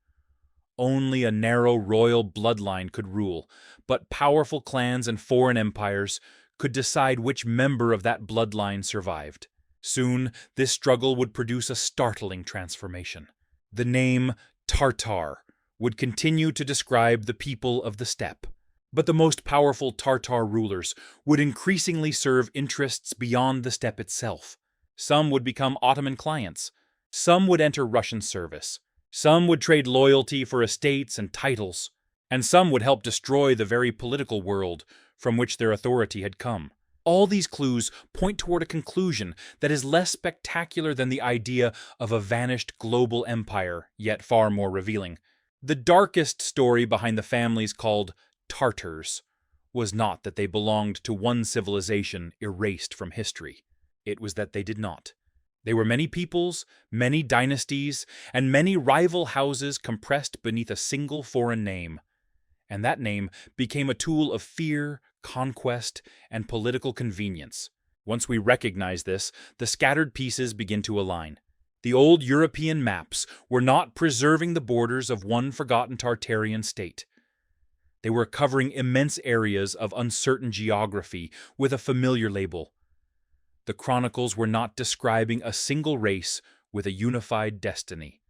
Only a narrow royal bloodline could rule, but powerful clans and foreign empires could decide which member of that bloodline survived. Soon, this struggle would produce a startling transformation. The name Tartar would continue to describe the people of the steppe, but the most powerful Tartar rulers would increasingly serve interests beyond the steppe itself. Some would become Ottoman clients. Some would enter Russian service. Some would trade loyalty for estates and titles. And some would help destroy the very political world from which their authority had come. All these clues point toward a conclusion that is less spectacular than the idea of a vanished global empire, yet far more revealing. The darkest story behind the families called Tartars was not that they belonged to one civilization erased from history. It was that they did not. They were many peoples, many dynasties, and many rival houses compressed beneath a single foreign name. And that name became a tool of fear, conquest, and political convenience. Once we recognize this, the scattered pieces begin to align. The old European maps were not preserving the borders of one forgotten Tartarian state. They were covering immense areas of uncertain geography with a familiar label. The chronicles were not describing a single race with a unified destiny.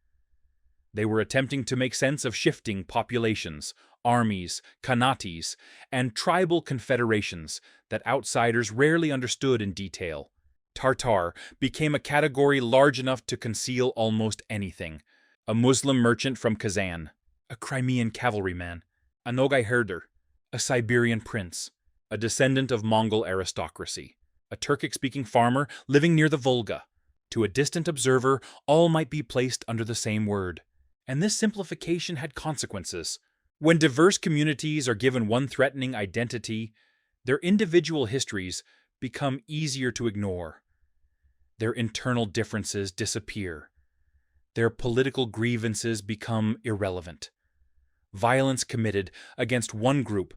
They were attempting to make sense of shifting populations, armies, khanates, and tribal confederations that outsiders rarely understood in detail. Tartar became a category large enough to conceal almost anything. A Muslim merchant from Kazan, a Crimean cavalryman, a Nogai herder, a Siberian prince, a descendant of Mongol aristocracy, a Turkic-speaking farmer living near the Volga. To a distant observer, all might be placed under the same word. And this simplification had consequences. When diverse communities are given one threatening identity, their individual histories become easier to ignore. Their internal differences disappear. Their political grievances become irrelevant. Violence committed against one group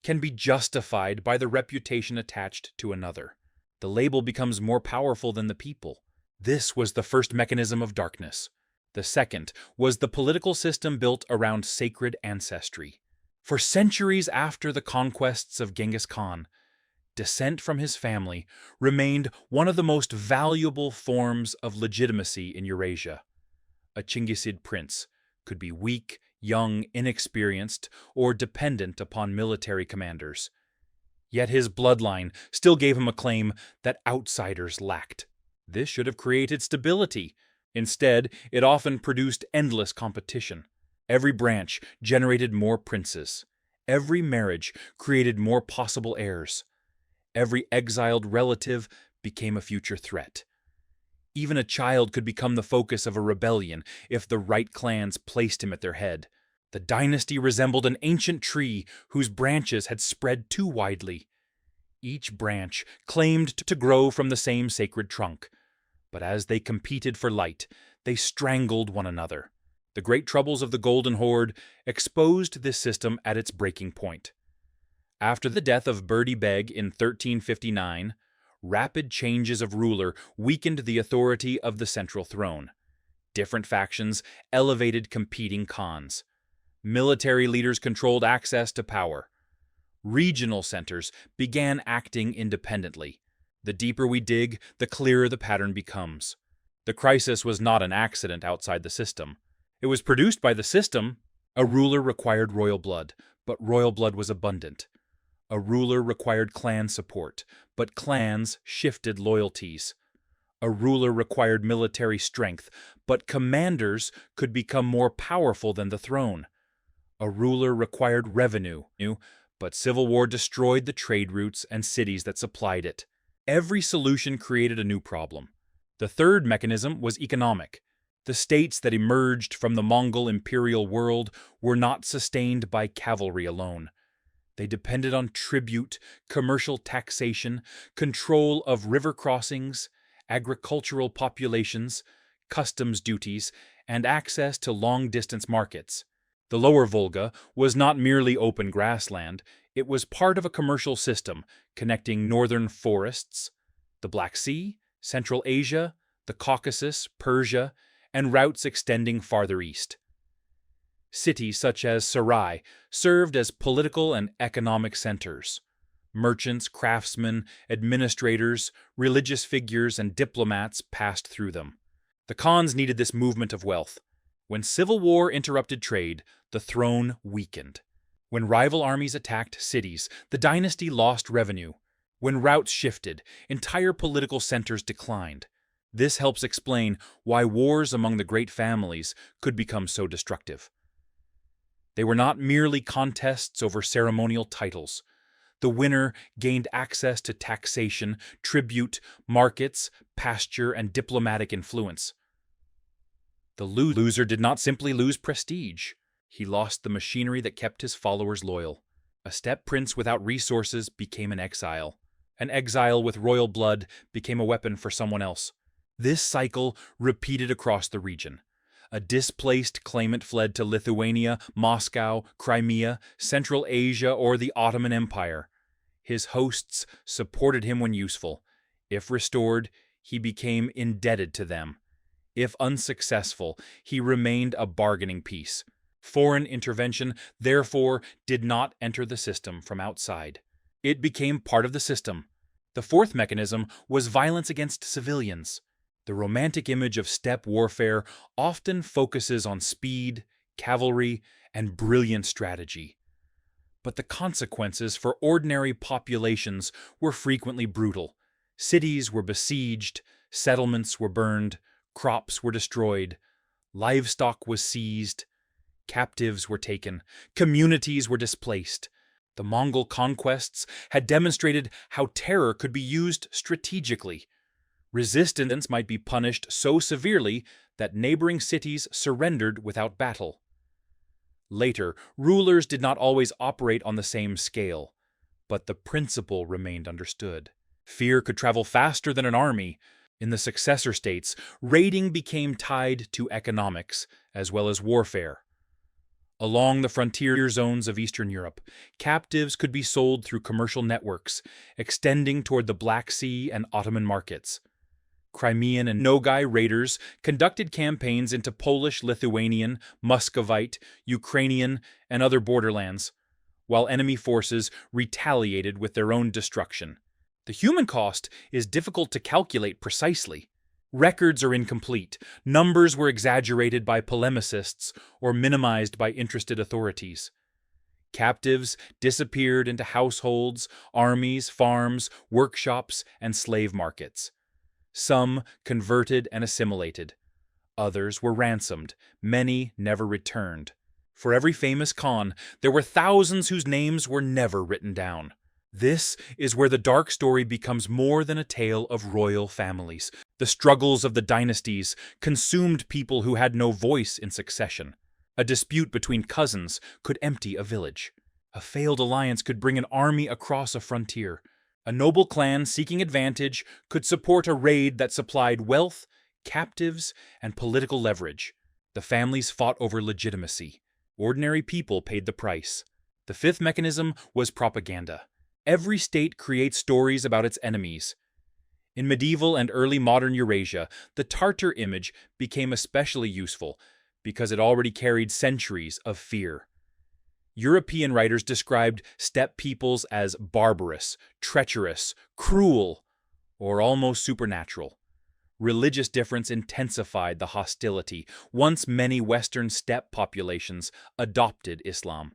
can be justified by the reputation attached to another. The label becomes more powerful than the people. This was the first mechanism of darkness. The second was the political system built around sacred ancestry. For centuries after the conquests of Genghis Khan, descent from his family remained one of the most valuable forms of legitimacy in Eurasia. A Chinggisid prince could be weak, young, inexperienced, or dependent upon military commanders. Yet his bloodline still gave him a claim that outsiders lacked. This should have created stability. Instead, it often produced endless competition. Every branch generated more princes. Every marriage created more possible heirs. Every exiled relative became a future threat. Even a child could become the focus of a rebellion if the right clans placed him at their head. The dynasty resembled an ancient tree whose branches had spread too widely. Each branch claimed to grow from the same sacred trunk, but as they competed for light, they strangled one another. The great troubles of the Golden Horde exposed this system at its breaking point. After the death of Berdi Beg in 1359, rapid changes of ruler weakened the authority of the central throne. Different factions elevated competing khans. Military leaders controlled access to power. Regional centers began acting independently. The deeper we dig, the clearer the pattern becomes. The crisis was not an accident outside the system. It was produced by the system. A ruler required royal blood, but royal blood was abundant. A ruler required clan support, but clans shifted loyalties. A ruler required military strength, but commanders could become more powerful than the throne. A ruler required revenue, but civil war destroyed the trade routes and cities that supplied it. Every solution created a new problem. The third mechanism was economic. The states that emerged from the Mongol imperial world were not sustained by cavalry alone. They depended on tribute, commercial taxation, control of river crossings, agricultural populations, customs duties, and access to long-distance markets. The lower Volga was not merely open grassland, it was part of a commercial system connecting northern forests, the Black Sea, Central Asia, the Caucasus, Persia, and routes extending farther east. Cities such as Sarai served as political and economic centers. Merchants, craftsmen, administrators, religious figures, and diplomats passed through them. The Khans needed this movement of wealth. When civil war interrupted trade, the throne weakened. When rival armies attacked cities, the dynasty lost revenue. When routes shifted, entire political centers declined. This helps explain why wars among the great families could become so destructive. They were not merely contests over ceremonial titles. The winner gained access to taxation, tribute, markets, pasture, and diplomatic influence. The loser did not simply lose prestige. He lost the machinery that kept his followers loyal. A steppe prince without resources became an exile. An exile with royal blood became a weapon for someone else. This cycle repeated across the region. A displaced claimant fled to Lithuania, Moscow, Crimea, Central Asia, or the Ottoman Empire. His hosts supported him when useful. If restored, he became indebted to them. If unsuccessful, he remained a bargaining piece. Foreign intervention, therefore, did not enter the system from outside. It became part of the system. The fourth mechanism was violence against civilians. The romantic image of steppe warfare often focuses on speed, cavalry, and brilliant strategy. But the consequences for ordinary populations were frequently brutal. Cities were besieged, settlements were burned, crops were destroyed, livestock was seized, captives were taken, communities were displaced. The Mongol conquests had demonstrated how terror could be used strategically. Resistance might be punished so severely that neighboring cities surrendered without battle. Later, rulers did not always operate on the same scale, but the principle remained understood. Fear could travel faster than an army. In the successor states, raiding became tied to economics as well as warfare. Along the frontier zones of Eastern Europe, captives could be sold through commercial networks, extending toward the Black Sea and Ottoman markets. Crimean and Nogai raiders conducted campaigns into Polish, Lithuanian, Muscovite, Ukrainian, and other borderlands, while enemy forces retaliated with their own destruction. The human cost is difficult to calculate precisely. Records are incomplete, numbers were exaggerated by polemicists or minimized by interested authorities. Captives disappeared into households, armies, farms, workshops, and slave markets. Some converted and assimilated. Others were ransomed. Many never returned. For every famous Khan, there were thousands whose names were never written down. This is where the dark story becomes more than a tale of royal families. The struggles of the dynasties consumed people who had no voice in succession. A dispute between cousins could empty a village. A failed alliance could bring an army across a frontier. A noble clan seeking advantage could support a raid that supplied wealth, captives, and political leverage. The families fought over legitimacy. Ordinary people paid the price. The fifth mechanism was propaganda. Every state creates stories about its enemies. In medieval and early modern Eurasia, the Tartar image became especially useful because it already carried centuries of fear. European writers described steppe peoples as barbarous, treacherous, cruel, or almost supernatural. Religious difference intensified the hostility once many Western steppe populations adopted Islam.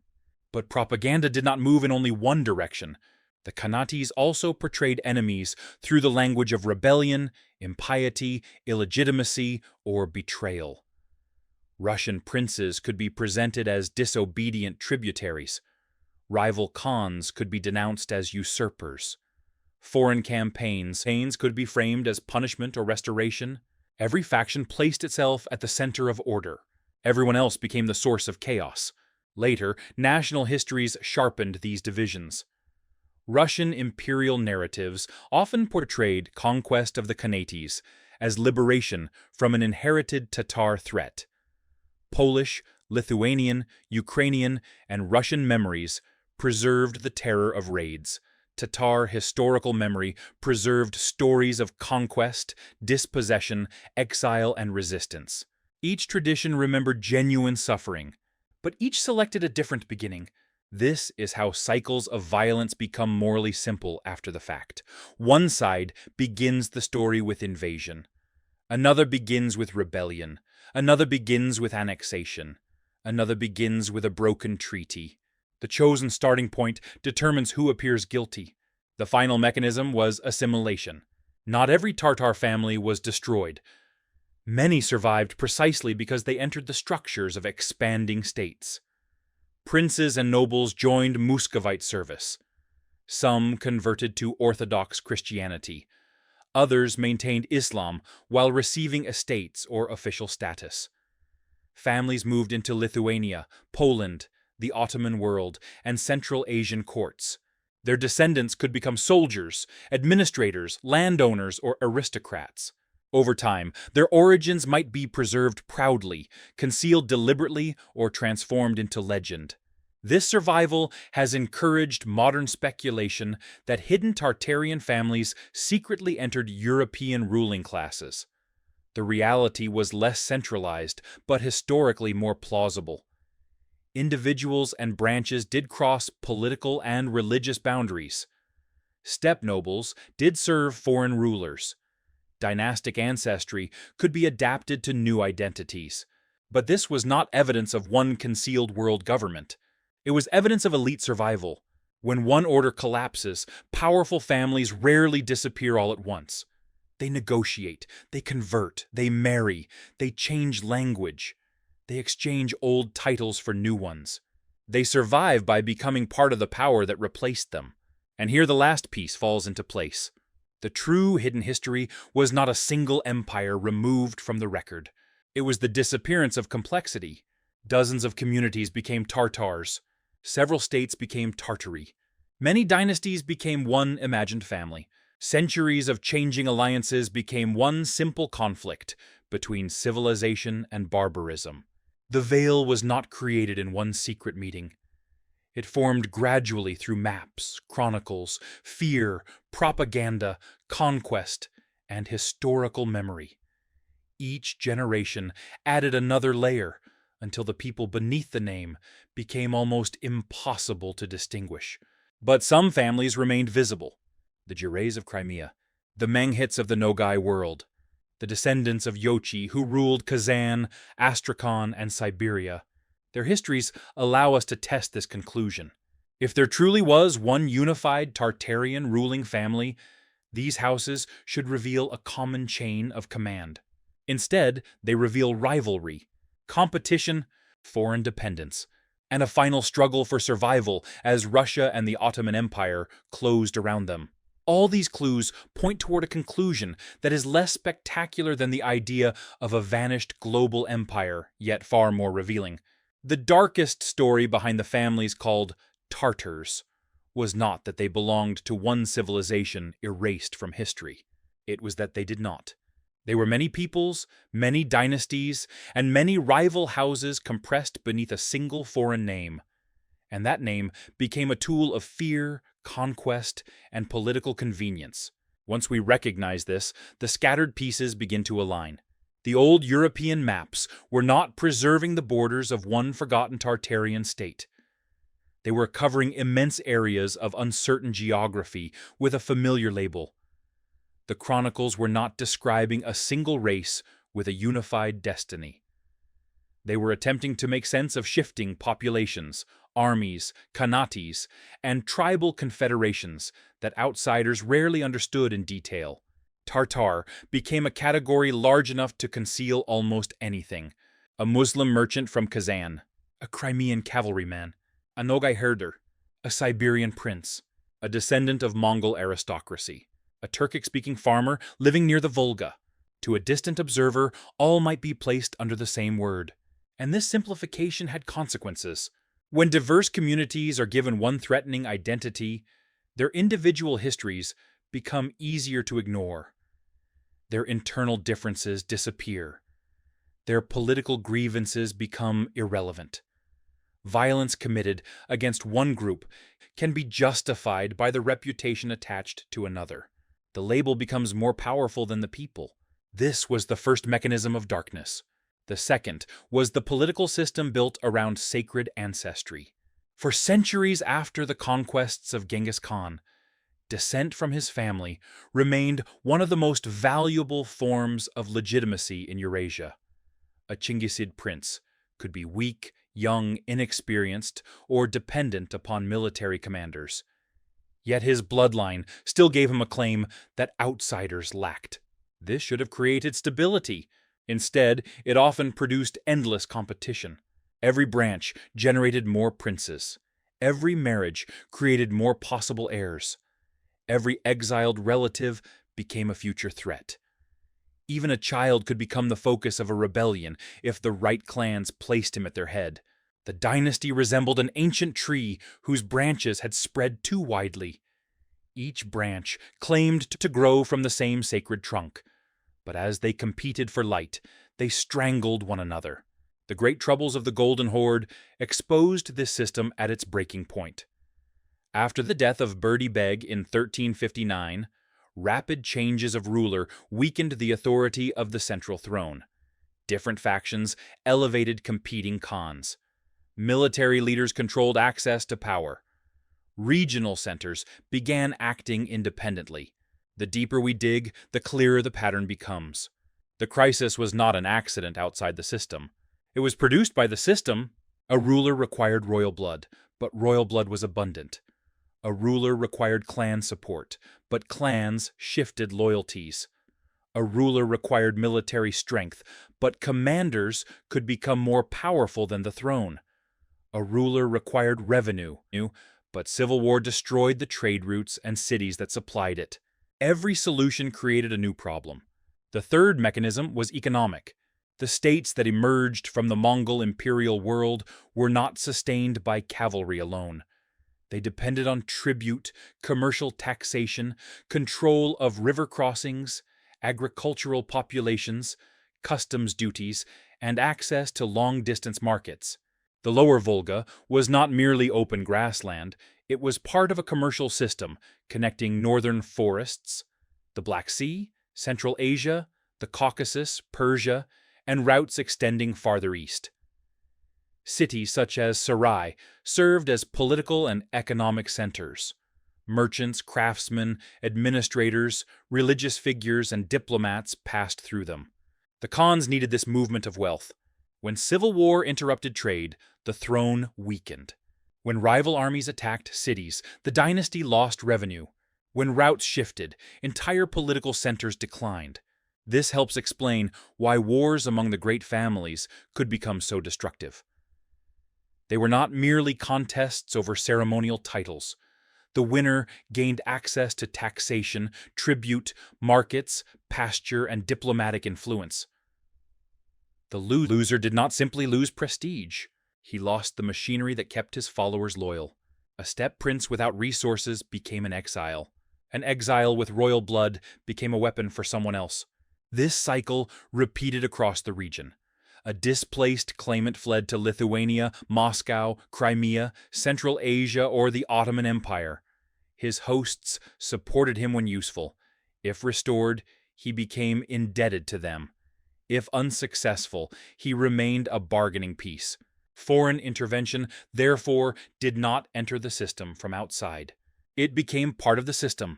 But propaganda did not move in only one direction. The Khanates also portrayed enemies through the language of rebellion, impiety, illegitimacy, or betrayal. Russian princes could be presented as disobedient tributaries. Rival Khans could be denounced as usurpers. Foreign campaigns could be framed as punishment or restoration. Every faction placed itself at the center of order. Everyone else became the source of chaos. Later, national histories sharpened these divisions. Russian imperial narratives often portrayed conquest of the Khanates as liberation from an inherited Tatar threat. Polish, Lithuanian, Ukrainian, and Russian memories preserved the terror of raids. Tatar historical memory preserved stories of conquest, dispossession, exile, and resistance. Each tradition remembered genuine suffering, but each selected a different beginning. This is how cycles of violence become morally simple after the fact. One side begins the story with invasion. Another begins with rebellion. Another begins with annexation. Another begins with a broken treaty. The chosen starting point determines who appears guilty. The final mechanism was assimilation. Not every Tartar family was destroyed. Many survived precisely because they entered the structures of expanding states. Princes and nobles joined Muscovite service. Some converted to Orthodox Christianity. Others maintained Islam while receiving estates or official status. Families moved into Lithuania, Poland, the Ottoman world, and Central Asian courts. Their descendants could become soldiers, administrators, landowners, or aristocrats. Over time, their origins might be preserved proudly, concealed deliberately, or transformed into legend. This survival has encouraged modern speculation that hidden Tartarian families secretly entered European ruling classes. The reality was less centralized, but historically more plausible. Individuals and branches did cross political and religious boundaries. Steppe nobles did serve foreign rulers. Dynastic ancestry could be adapted to new identities. But this was not evidence of one concealed world government. It was evidence of elite survival. When one order collapses, powerful families rarely disappear all at once. They negotiate, they convert, they marry, they change language. They exchange old titles for new ones. They survive by becoming part of the power that replaced them. And here the last piece falls into place. The true hidden history was not a single empire removed from the record. It was the disappearance of complexity. Dozens of communities became Tartars. Several states became Tartary. Many dynasties became one imagined family. Centuries of changing alliances became one simple conflict between civilization and barbarism. The veil was not created in one secret meeting. It formed gradually through maps, chronicles, fear, propaganda, conquest, and historical memory. Each generation added another layer until the people beneath the name became almost impossible to distinguish. But some families remained visible. the Girays of Crimea, the Menghits of the Nogai world, the descendants of Jochid who ruled Kazan, Astrakhan, and Siberia. Their histories allow us to test this conclusion. If there truly was one unified Tartarian ruling family, these houses should reveal a common chain of command. Instead, they reveal rivalry, competition, foreign dependence, and a final struggle for survival as Russia and the Ottoman Empire closed around them. All these clues point toward a conclusion that is less spectacular than the idea of a vanished global empire, yet far more revealing. The darkest story behind the families called Tartars was not that they belonged to one civilization erased from history. It was that they did not. They were many peoples, many dynasties, and many rival houses compressed beneath a single foreign name. And that name became a tool of fear, conquest, and political convenience. Once we recognize this, the scattered pieces begin to align. The old European maps were not preserving the borders of one forgotten Tartarian state. They were covering immense areas of uncertain geography with a familiar label. The chronicles were not describing a single race with a unified destiny. They were attempting to make sense of shifting populations, armies, khanates, and tribal confederations that outsiders rarely understood in detail. Tartar became a category large enough to conceal almost anything. A Muslim merchant from Kazan, a Crimean cavalryman, a Nogai herder, a Siberian prince, a descendant of Mongol aristocracy, a Turkic-speaking farmer living near the Volga. To a distant observer, all might be placed under the same word. And this simplification had consequences. When diverse communities are given one threatening identity, their individual histories become easier to ignore. Their internal differences disappear. Their political grievances become irrelevant. Violence committed against one group can be justified by the reputation attached to another. The label becomes more powerful than the people. This was the first mechanism of darkness. The second was the political system built around sacred ancestry. For centuries after the conquests of Genghis Khan, descent from his family remained one of the most valuable forms of legitimacy in Eurasia. A Chinggisid prince could be weak, young, inexperienced, or dependent upon military commanders. Yet his bloodline still gave him a claim that outsiders lacked. This should have created stability. Instead, it often produced endless competition. Every branch generated more princes. Every marriage created more possible heirs. Every exiled relative became a future threat. Even a child could become the focus of a rebellion if the right clans placed him at their head. The dynasty resembled an ancient tree whose branches had spread too widely. Each branch claimed to grow from the same sacred trunk, but as they competed for light, they strangled one another. The great troubles of the Golden Horde exposed this system at its breaking point. After the death of Berdi Beg in 1359, rapid changes of ruler weakened the authority of the central throne. Different factions elevated competing khans. Military leaders controlled access to power. Regional centers began acting independently. The deeper we dig, the clearer the pattern becomes. The crisis was not an accident outside the system. It was produced by the system. A ruler required royal blood, but royal blood was abundant. A ruler required clan support, but clans shifted loyalties. A ruler required military strength, but commanders could become more powerful than the throne. A ruler required revenue, but civil war destroyed the trade routes and cities that supplied it. Every solution created a new problem. The third mechanism was economic. The states that emerged from the Mongol imperial world were not sustained by cavalry alone. They depended on tribute, commercial taxation, control of river crossings, agricultural populations, customs duties, and access to long-distance markets. The lower Volga was not merely open grassland, it was part of a commercial system connecting northern forests, the Black Sea, Central Asia, the Caucasus, Persia, and routes extending farther east. Cities such as Sarai served as political and economic centers. Merchants, craftsmen, administrators, religious figures, and diplomats passed through them. The Khans needed this movement of wealth. When civil war interrupted trade, the throne weakened. When rival armies attacked cities, the dynasty lost revenue. When routes shifted, entire political centers declined. This helps explain why wars among the great families could become so destructive. They were not merely contests over ceremonial titles. The winner gained access to taxation, tribute, markets, pasture, and diplomatic influence. The loser did not simply lose prestige. He lost the machinery that kept his followers loyal. A steppe prince without resources became an exile. An exile with royal blood became a weapon for someone else. This cycle repeated across the region. A displaced claimant fled to Lithuania, Moscow, Crimea, Central Asia, or the Ottoman Empire. His hosts supported him when useful. If restored, he became indebted to them. If unsuccessful, he remained a bargaining piece. Foreign intervention, therefore, did not enter the system from outside. It became part of the system.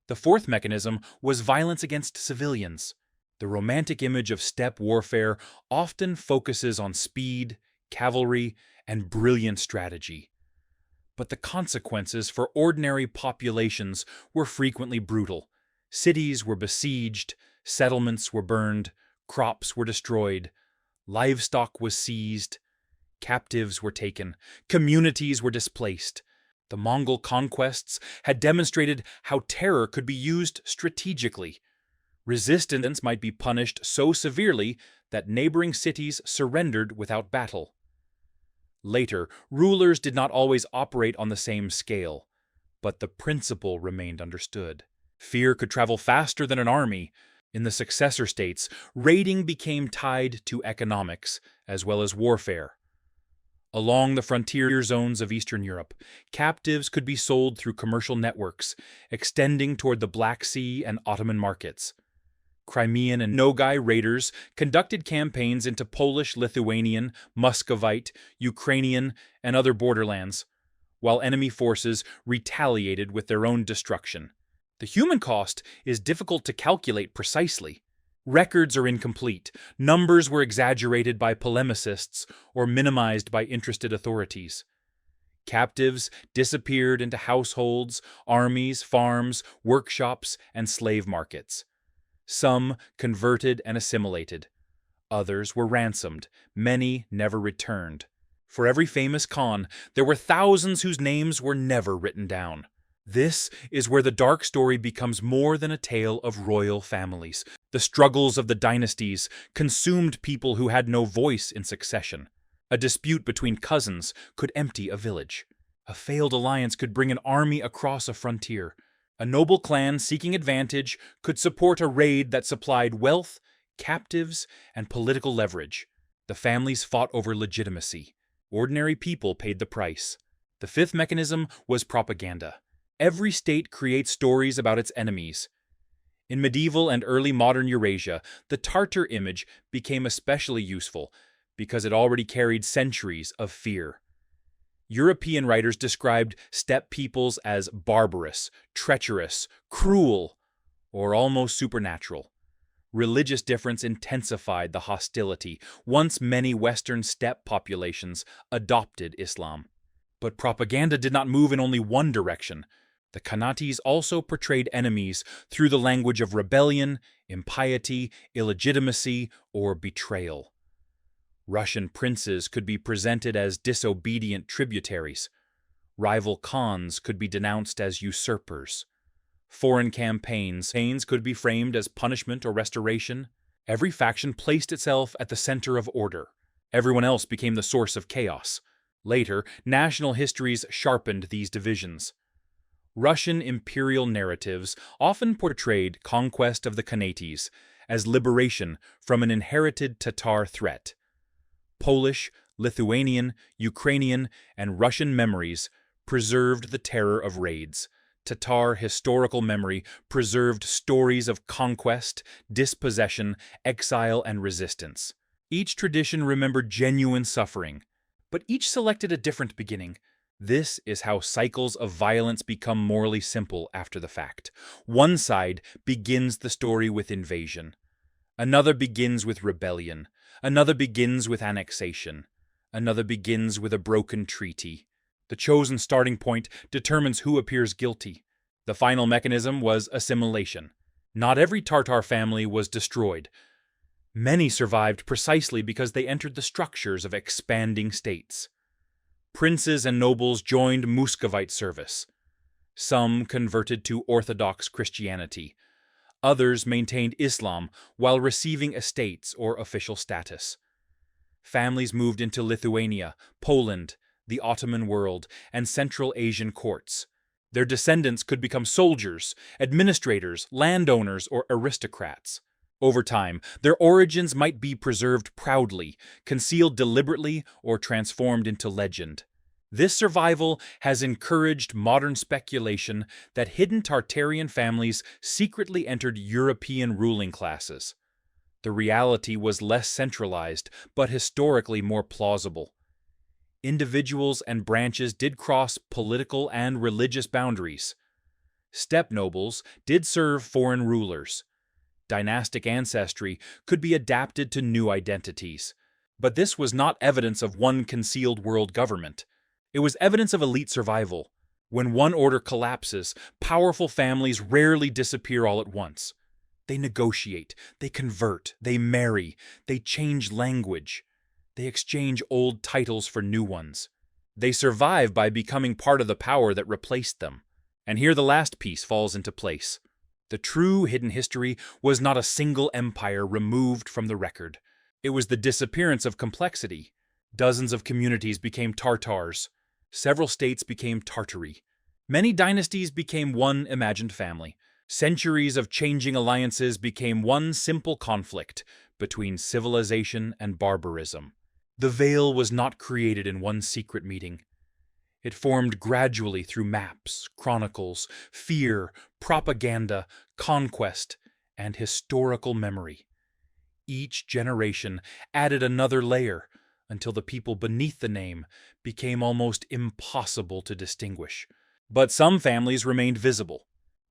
The fourth mechanism was violence against civilians. The romantic image of steppe warfare often focuses on speed, cavalry, and brilliant strategy. But the consequences for ordinary populations were frequently brutal. Cities were besieged, settlements were burned, crops were destroyed, livestock was seized, captives were taken, communities were displaced. The Mongol conquests had demonstrated how terror could be used strategically. Resistance might be punished so severely that neighboring cities surrendered without battle. Later, rulers did not always operate on the same scale, but the principle remained understood. Fear could travel faster than an army. In the successor states, raiding became tied to economics as well as warfare. Along the frontier zones of Eastern Europe, captives could be sold through commercial networks, extending toward the Black Sea and Ottoman markets. Crimean and Nogai raiders conducted campaigns into Polish, Lithuanian, Muscovite, Ukrainian, and other borderlands, while enemy forces retaliated with their own destruction. The human cost is difficult to calculate precisely. Records are incomplete, numbers were exaggerated by polemicists or minimized by interested authorities. Captives disappeared into households, armies, farms, workshops, and slave markets. Some converted and assimilated. Others were ransomed. Many never returned. For every famous Khan, there were thousands whose names were never written down. This is where the dark story becomes more than a tale of royal families. The struggles of the dynasties consumed people who had no voice in succession. A dispute between cousins could empty a village. A failed alliance could bring an army across a frontier. A noble clan seeking advantage could support a raid that supplied wealth, captives, and political leverage. The families fought over legitimacy. Ordinary people paid the price. The fifth mechanism was propaganda. Every state creates stories about its enemies. In medieval and early modern Eurasia, the Tartar image became especially useful because it already carried centuries of fear. European writers described steppe peoples as barbarous, treacherous, cruel, or almost supernatural. Religious difference intensified the hostility once many Western steppe populations adopted Islam. But propaganda did not move in only one direction. The Khanates also portrayed enemies through the language of rebellion, impiety, illegitimacy, or betrayal. Russian princes could be presented as disobedient tributaries. Rival Khans could be denounced as usurpers. Foreign campaigns could be framed as punishment or restoration. Every faction placed itself at the center of order. Everyone else became the source of chaos. Later, national histories sharpened these divisions. Russian imperial narratives often portrayed conquest of the Khanates as liberation from an inherited Tatar threat. Polish, Lithuanian, Ukrainian, and Russian memories preserved the terror of raids. Tatar historical memory preserved stories of conquest, dispossession, exile, and resistance. Each tradition remembered genuine suffering, but each selected a different beginning. This is how cycles of violence become morally simple after the fact. One side begins the story with invasion. Another begins with rebellion. Another begins with annexation. Another begins with a broken treaty. The chosen starting point determines who appears guilty. The final mechanism was assimilation. Not every Tartar family was destroyed. Many survived precisely because they entered the structures of expanding states. Princes and nobles joined Muscovite service. Some converted to Orthodox Christianity. Others maintained Islam while receiving estates or official status. Families moved into Lithuania, Poland, the Ottoman world, and Central Asian courts. Their descendants could become soldiers, administrators, landowners, or aristocrats. Over time, their origins might be preserved proudly, concealed deliberately, or transformed into legend. This survival has encouraged modern speculation that hidden Tartarian families secretly entered European ruling classes. The reality was less centralized, but historically more plausible. Individuals and branches did cross political and religious boundaries. Steppe nobles did serve foreign rulers. Dynastic ancestry could be adapted to new identities. But this was not evidence of one concealed world government. It was evidence of elite survival. When one order collapses, powerful families rarely disappear all at once. They negotiate, they convert, they marry, they change language. They exchange old titles for new ones. They survive by becoming part of the power that replaced them. And here the last piece falls into place. The true hidden history was not a single empire removed from the record. It was the disappearance of complexity. Dozens of communities became Tartars. Several states became Tartary. Many dynasties became one imagined family. Centuries of changing alliances became one simple conflict between civilization and barbarism. The veil was not created in one secret meeting. It formed gradually through maps, chronicles, fear, propaganda, conquest, and historical memory. Each generation added another layer until the people beneath the name became almost impossible to distinguish. But some families remained visible.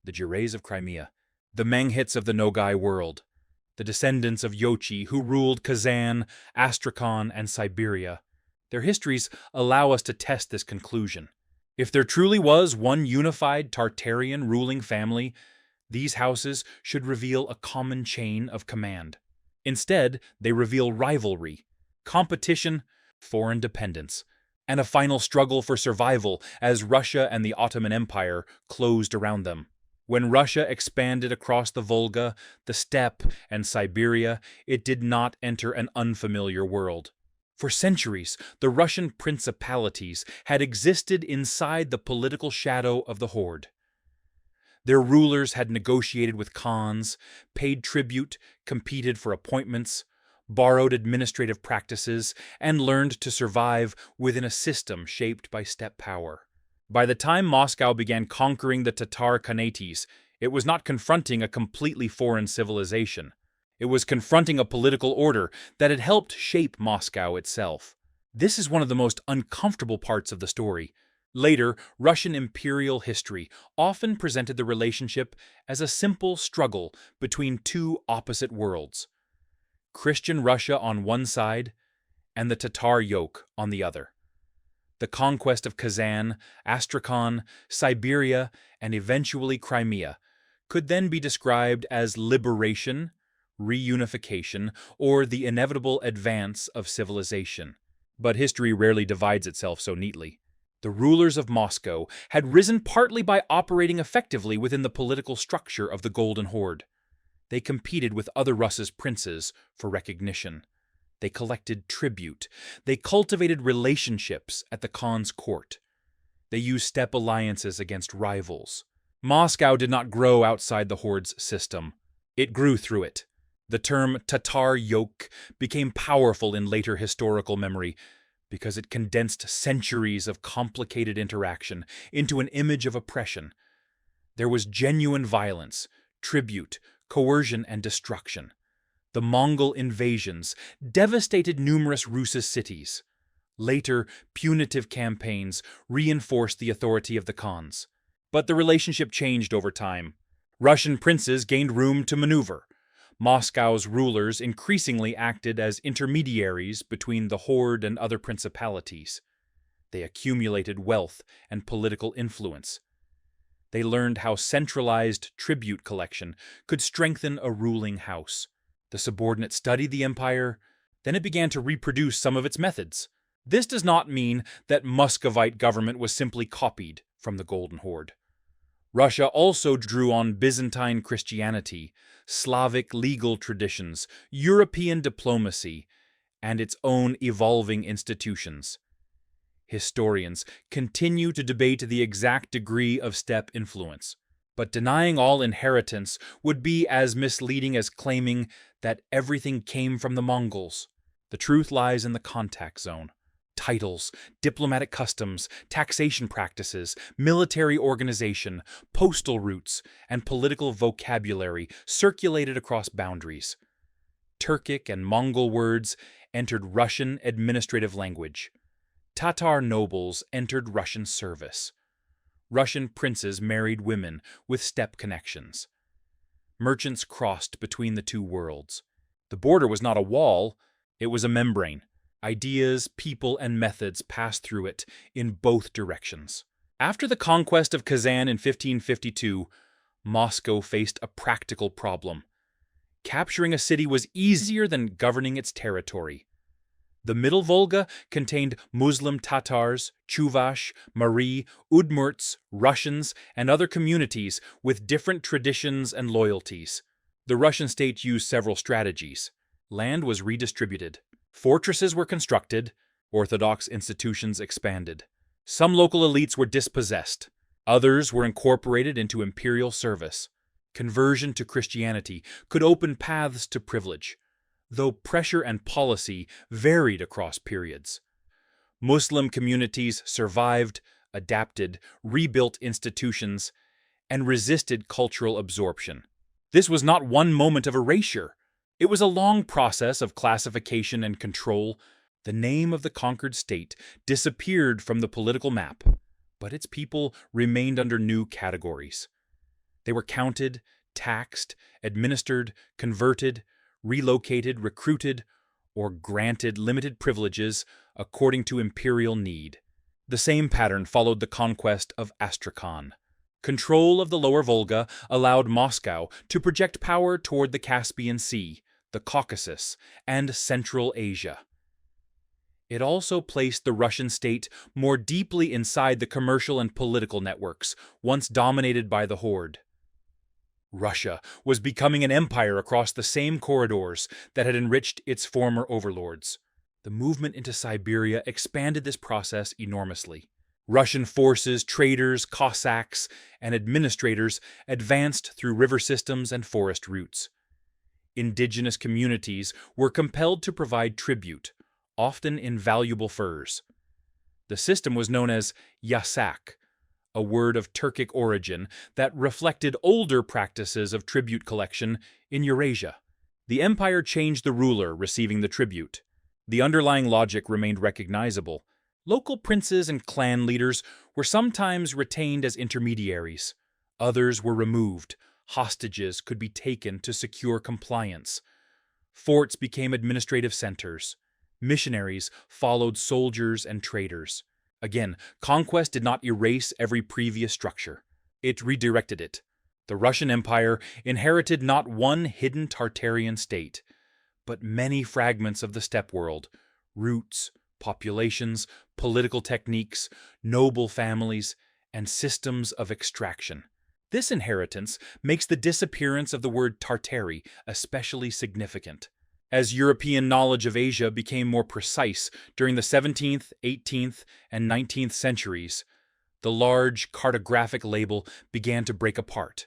The Girays of Crimea, the Menghits of the Nogai world, the descendants of Jochid who ruled Kazan, Astrakhan, and Siberia. Their histories allow us to test this conclusion. If there truly was one unified Tartarian ruling family, these houses should reveal a common chain of command. Instead, they reveal rivalry, competition, foreign dependence, and a final struggle for survival as Russia and the Ottoman Empire closed around them. When Russia expanded across the Volga, the steppe, and Siberia, it did not enter an unfamiliar world. For centuries, the Russian principalities had existed inside the political shadow of the Horde. Their rulers had negotiated with khans, paid tribute, competed for appointments, borrowed administrative practices, and learned to survive within a system shaped by steppe power. By the time Moscow began conquering the Tatar Khanates, it was not confronting a completely foreign civilization. It was confronting a political order that had helped shape Moscow itself. This is one of the most uncomfortable parts of the story. Later, Russian imperial history often presented the relationship as a simple struggle between two opposite worlds: Christian Russia on one side and the Tatar yoke on the other. The conquest of Kazan, Astrakhan, Siberia, and eventually Crimea could then be described as liberation, reunification, or the inevitable advance of civilization. But history rarely divides itself so neatly. The rulers of Moscow had risen partly by operating effectively within the political structure of the Golden Horde. They competed with other Russia's princes for recognition. They collected tribute. They cultivated relationships at the Khan's court. They used steppe alliances against rivals. Moscow did not grow outside the Horde's system. It grew through it. The term Tatar yoke became powerful in later historical memory because it condensed centuries of complicated interaction into an image of oppression. There was genuine violence, tribute, coercion, and destruction. The Mongol invasions devastated numerous Rus' cities. Later, punitive campaigns reinforced the authority of the Khans. But the relationship changed over time. Russian princes gained room to maneuver. Moscow's rulers increasingly acted as intermediaries between the horde and other principalities. They accumulated wealth and political influence. They learned how centralized tribute collection could strengthen a ruling house. The subordinate studied the empire, then it began to reproduce some of its methods. This does not mean that Muscovite government was simply copied from the Golden Horde. Russia also drew on Byzantine Christianity, Slavic legal traditions, European diplomacy, and its own evolving institutions. Historians continue to debate the exact degree of steppe influence, but denying all inheritance would be as misleading as claiming that everything came from the Mongols. The truth lies in the contact zone. Titles, diplomatic customs, taxation practices, military organization, postal routes, and political vocabulary circulated across boundaries. Turkic and Mongol words entered Russian administrative language. Tatar nobles entered Russian service. Russian princes married women with steppe connections. Merchants crossed between the two worlds. The border was not a wall, it was a membrane. Ideas, people, and methods passed through it in both directions. After the conquest of Kazan in 1552, Moscow faced a practical problem. Capturing a city was easier than governing its territory. The Middle Volga contained Muslim Tatars, Chuvash, Mari, Udmurts, Russians, and other communities with different traditions and loyalties. The Russian state used several strategies. Land was redistributed. Fortresses were constructed, Orthodox institutions expanded. Some local elites were dispossessed. Others were incorporated into imperial service. Conversion to Christianity could open paths to privilege, though pressure and policy varied across periods. Muslim communities survived, adapted, rebuilt institutions, and resisted cultural absorption. This was not one moment of erasure. It was a long process of classification and control. The name of the conquered state disappeared from the political map, but its people remained under new categories. They were counted, taxed, administered, converted, relocated, recruited, or granted limited privileges according to imperial need. The same pattern followed the conquest of Astrakhan. Control of the lower Volga allowed Moscow to project power toward the Caspian Sea, the Caucasus, and Central Asia. It also placed the Russian state more deeply inside the commercial and political networks, once dominated by the Horde. Russia was becoming an empire across the same corridors that had enriched its former overlords. The movement into Siberia expanded this process enormously. Russian forces, traders, Cossacks, and administrators advanced through river systems and forest routes. Indigenous communities were compelled to provide tribute, often in valuable furs. The system was known as yasak, a word of Turkic origin that reflected older practices of tribute collection in Eurasia. The empire changed the ruler receiving the tribute. The underlying logic remained recognizable. Local princes and clan leaders were sometimes retained as intermediaries. Others were removed. Hostages could be taken to secure compliance. Forts became administrative centers. Missionaries followed soldiers and traders. Again, conquest did not erase every previous structure. It redirected it. The Russian Empire inherited not one hidden Tartarian state, but many fragments of the steppe world, roots, populations, political techniques, noble families, and systems of extraction. This inheritance makes the disappearance of the word Tartary especially significant. As European knowledge of Asia became more precise during the 17th, 18th, and 19th centuries, the large cartographic label began to break apart.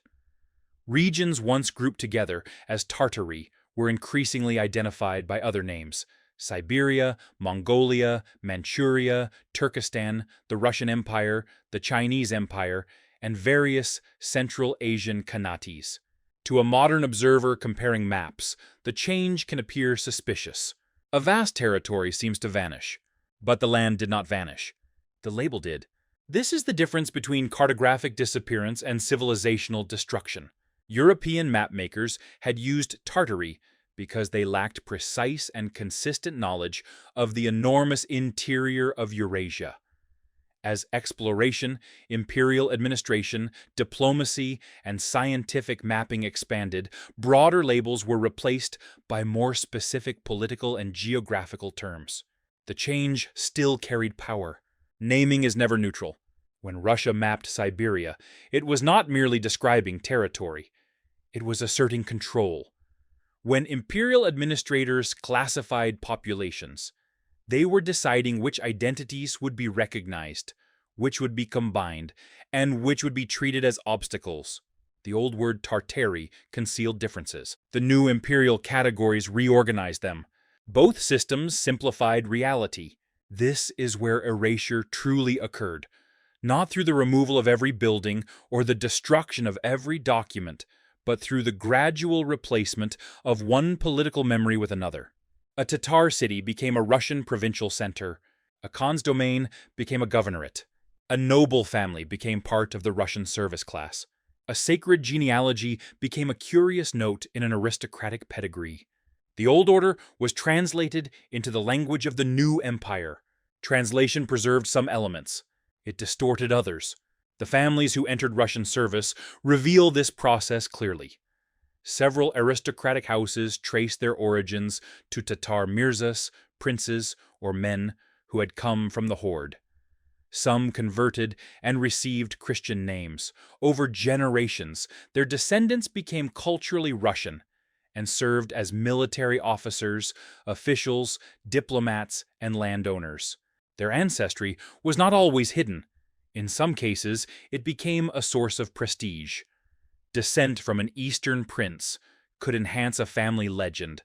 Regions once grouped together as Tartary were increasingly identified by other names: Siberia, Mongolia, Manchuria, Turkestan, the Russian Empire, the Chinese Empire, and various Central Asian Khanates. To a modern observer comparing maps, the change can appear suspicious. A vast territory seems to vanish. But the land did not vanish. The label did. This is the difference between cartographic disappearance and civilizational destruction. European mapmakers had used Tartary because they lacked precise and consistent knowledge of the enormous interior of Eurasia. As exploration, imperial administration, diplomacy, and scientific mapping expanded, broader labels were replaced by more specific political and geographical terms. The change still carried power. Naming is never neutral. When Russia mapped Siberia, it was not merely describing territory. It was asserting control. When imperial administrators classified populations, they were deciding which identities would be recognized, which would be combined, and which would be treated as obstacles. The old word Tartary concealed differences. The new imperial categories reorganized them. Both systems simplified reality. This is where erasure truly occurred, not through the removal of every building or the destruction of every document, but through the gradual replacement of one political memory with another. A Tatar city became a Russian provincial center. A Khan's domain became a governorate. A noble family became part of the Russian service class. A sacred genealogy became a curious note in an aristocratic pedigree. The old order was translated into the language of the new empire. Translation preserved some elements. It distorted others. The families who entered Russian service reveal this process clearly. Several aristocratic houses trace their origins to Tatar mirzas, princes, or men who had come from the horde. Some converted and received Christian names. Over generations, their descendants became culturally Russian and served as military officers, officials, diplomats, and landowners. Their ancestry was not always hidden. In some cases, it became a source of prestige. Descent from an Eastern prince could enhance a family legend,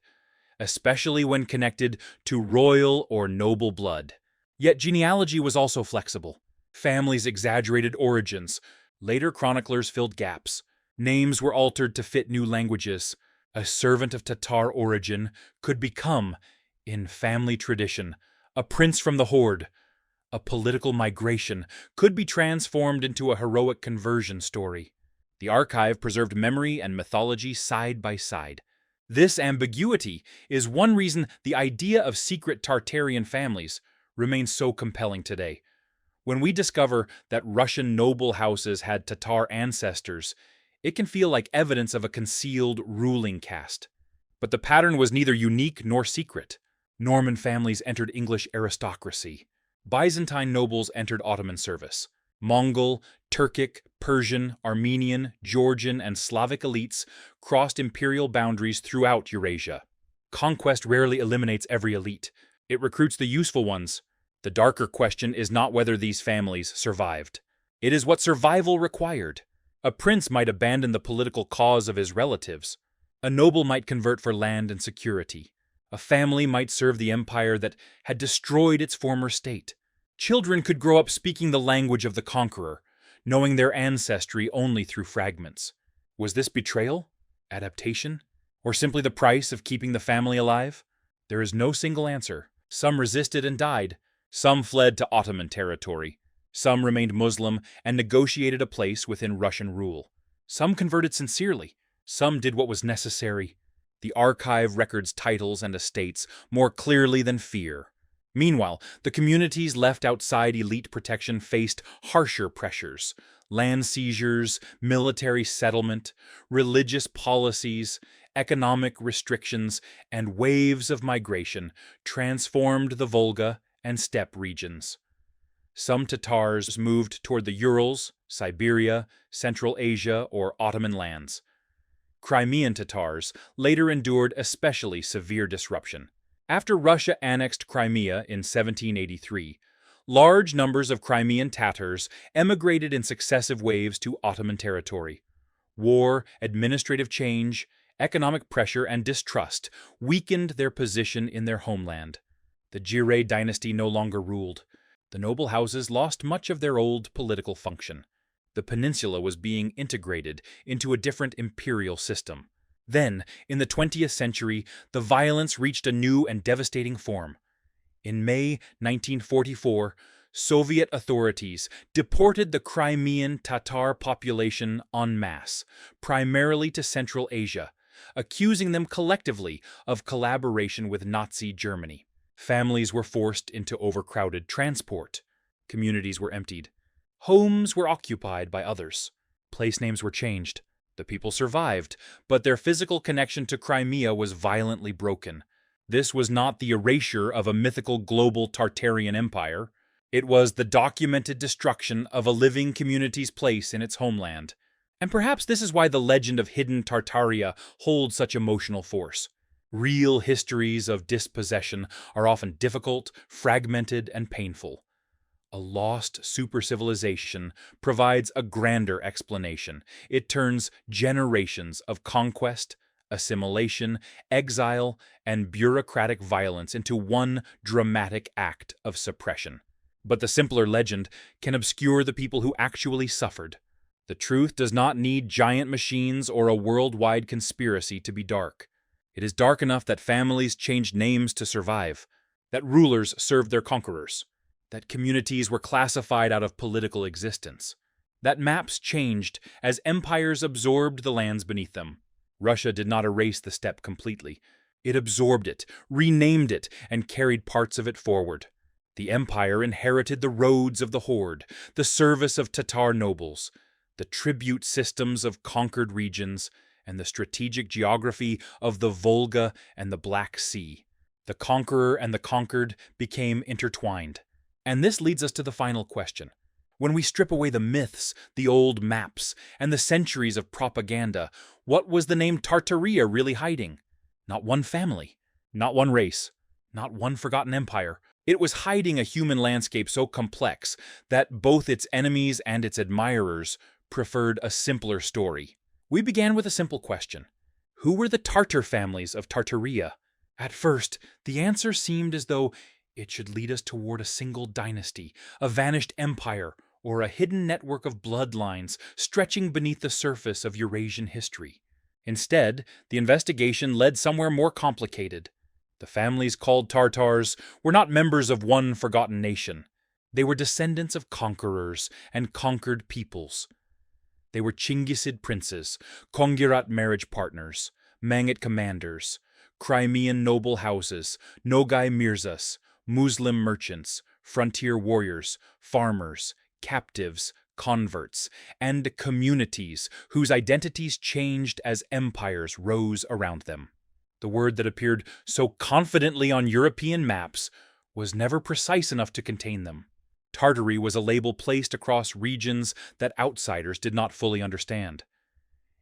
especially when connected to royal or noble blood. Yet genealogy was also flexible. Families exaggerated origins. Later chroniclers filled gaps. Names were altered to fit new languages. A servant of Tatar origin could become, in family tradition, a prince from the horde. A political migration could be transformed into a heroic conversion story. The archive preserved memory and mythology side by side. This ambiguity is one reason the idea of secret Tartarian families remains so compelling today. When we discover that Russian noble houses had Tatar ancestors, it can feel like evidence of a concealed ruling caste. But the pattern was neither unique nor secret. Norman families entered English aristocracy. Byzantine nobles entered Ottoman service. Mongol, Turkic, Persian, Armenian, Georgian, and Slavic elites crossed imperial boundaries throughout Eurasia. Conquest rarely eliminates every elite. It recruits the useful ones. The darker question is not whether these families survived. It is what survival required. A prince might abandon the political cause of his relatives. A noble might convert for land and security. A family might serve the empire that had destroyed its former state. Children could grow up speaking the language of the conqueror, knowing their ancestry only through fragments. Was this betrayal? Adaptation? Or simply the price of keeping the family alive? There is no single answer. Some resisted and died. Some fled to Ottoman territory. Some remained Muslim and negotiated a place within Russian rule. Some converted sincerely. Some did what was necessary. The archive records titles and estates more clearly than fear. Meanwhile, the communities left outside elite protection faced harsher pressures. Land seizures, military settlement, religious policies, economic restrictions, and waves of migration transformed the Volga and steppe regions. Some Tatars moved toward the Urals, Siberia, Central Asia, or Ottoman lands. Crimean Tatars later endured especially severe disruption. After Russia annexed Crimea in 1783, large numbers of Crimean Tatars emigrated in successive waves to Ottoman territory. War, administrative change, economic pressure, and distrust weakened their position in their homeland. The Giray Dynasty no longer ruled. The noble houses lost much of their old political function. The peninsula was being integrated into a different imperial system. Then, in the 20th century, the violence reached a new and devastating form. In May 1944, Soviet authorities deported the Crimean Tatar population en masse, primarily to Central Asia, accusing them collectively of collaboration with Nazi Germany. Families were forced into overcrowded transport. Communities were emptied. Homes were occupied by others. Place names were changed. The people survived, but their physical connection to Crimea was violently broken. This was not the erasure of a mythical global Tartarian empire. It was the documented destruction of a living community's place in its homeland. And perhaps this is why the legend of hidden Tartaria holds such emotional force. Real histories of dispossession are often difficult, fragmented, and painful. A lost super-civilization provides a grander explanation. It turns generations of conquest, assimilation, exile, and bureaucratic violence into one dramatic act of suppression. But the simpler legend can obscure the people who actually suffered. The truth does not need giant machines or a worldwide conspiracy to be dark. It is dark enough that families changed names to survive, that rulers served their conquerors, that communities were classified out of political existence, that maps changed as empires absorbed the lands beneath them. Russia did not erase the steppe completely. It absorbed it, renamed it, and carried parts of it forward. The empire inherited the roads of the horde, the service of Tatar nobles, the tribute systems of conquered regions, and the strategic geography of the Volga and the Black Sea. The conqueror and the conquered became intertwined. And this leads us to the final question. When we strip away the myths, the old maps, and the centuries of propaganda, what was the name Tartaria really hiding? Not one family, not one race, not one forgotten empire. It was hiding a human landscape so complex that both its enemies and its admirers preferred a simpler story. We began with a simple question. Who were the Tartar families of Tartaria? At first, the answer seemed as though it should lead us toward a single dynasty, a vanished empire, or a hidden network of bloodlines stretching beneath the surface of Eurasian history. Instead, the investigation led somewhere more complicated. The families called Tartars were not members of one forgotten nation. They were descendants of conquerors and conquered peoples. They were Chinggisid princes, Kongirat marriage partners, Mangit commanders, Crimean noble houses, Nogai Mirzas, Muslim merchants, frontier warriors, farmers, captives, converts, and communities whose identities changed as empires rose around them. The word that appeared so confidently on European maps was never precise enough to contain them. Tartary was a label placed across regions that outsiders did not fully understand.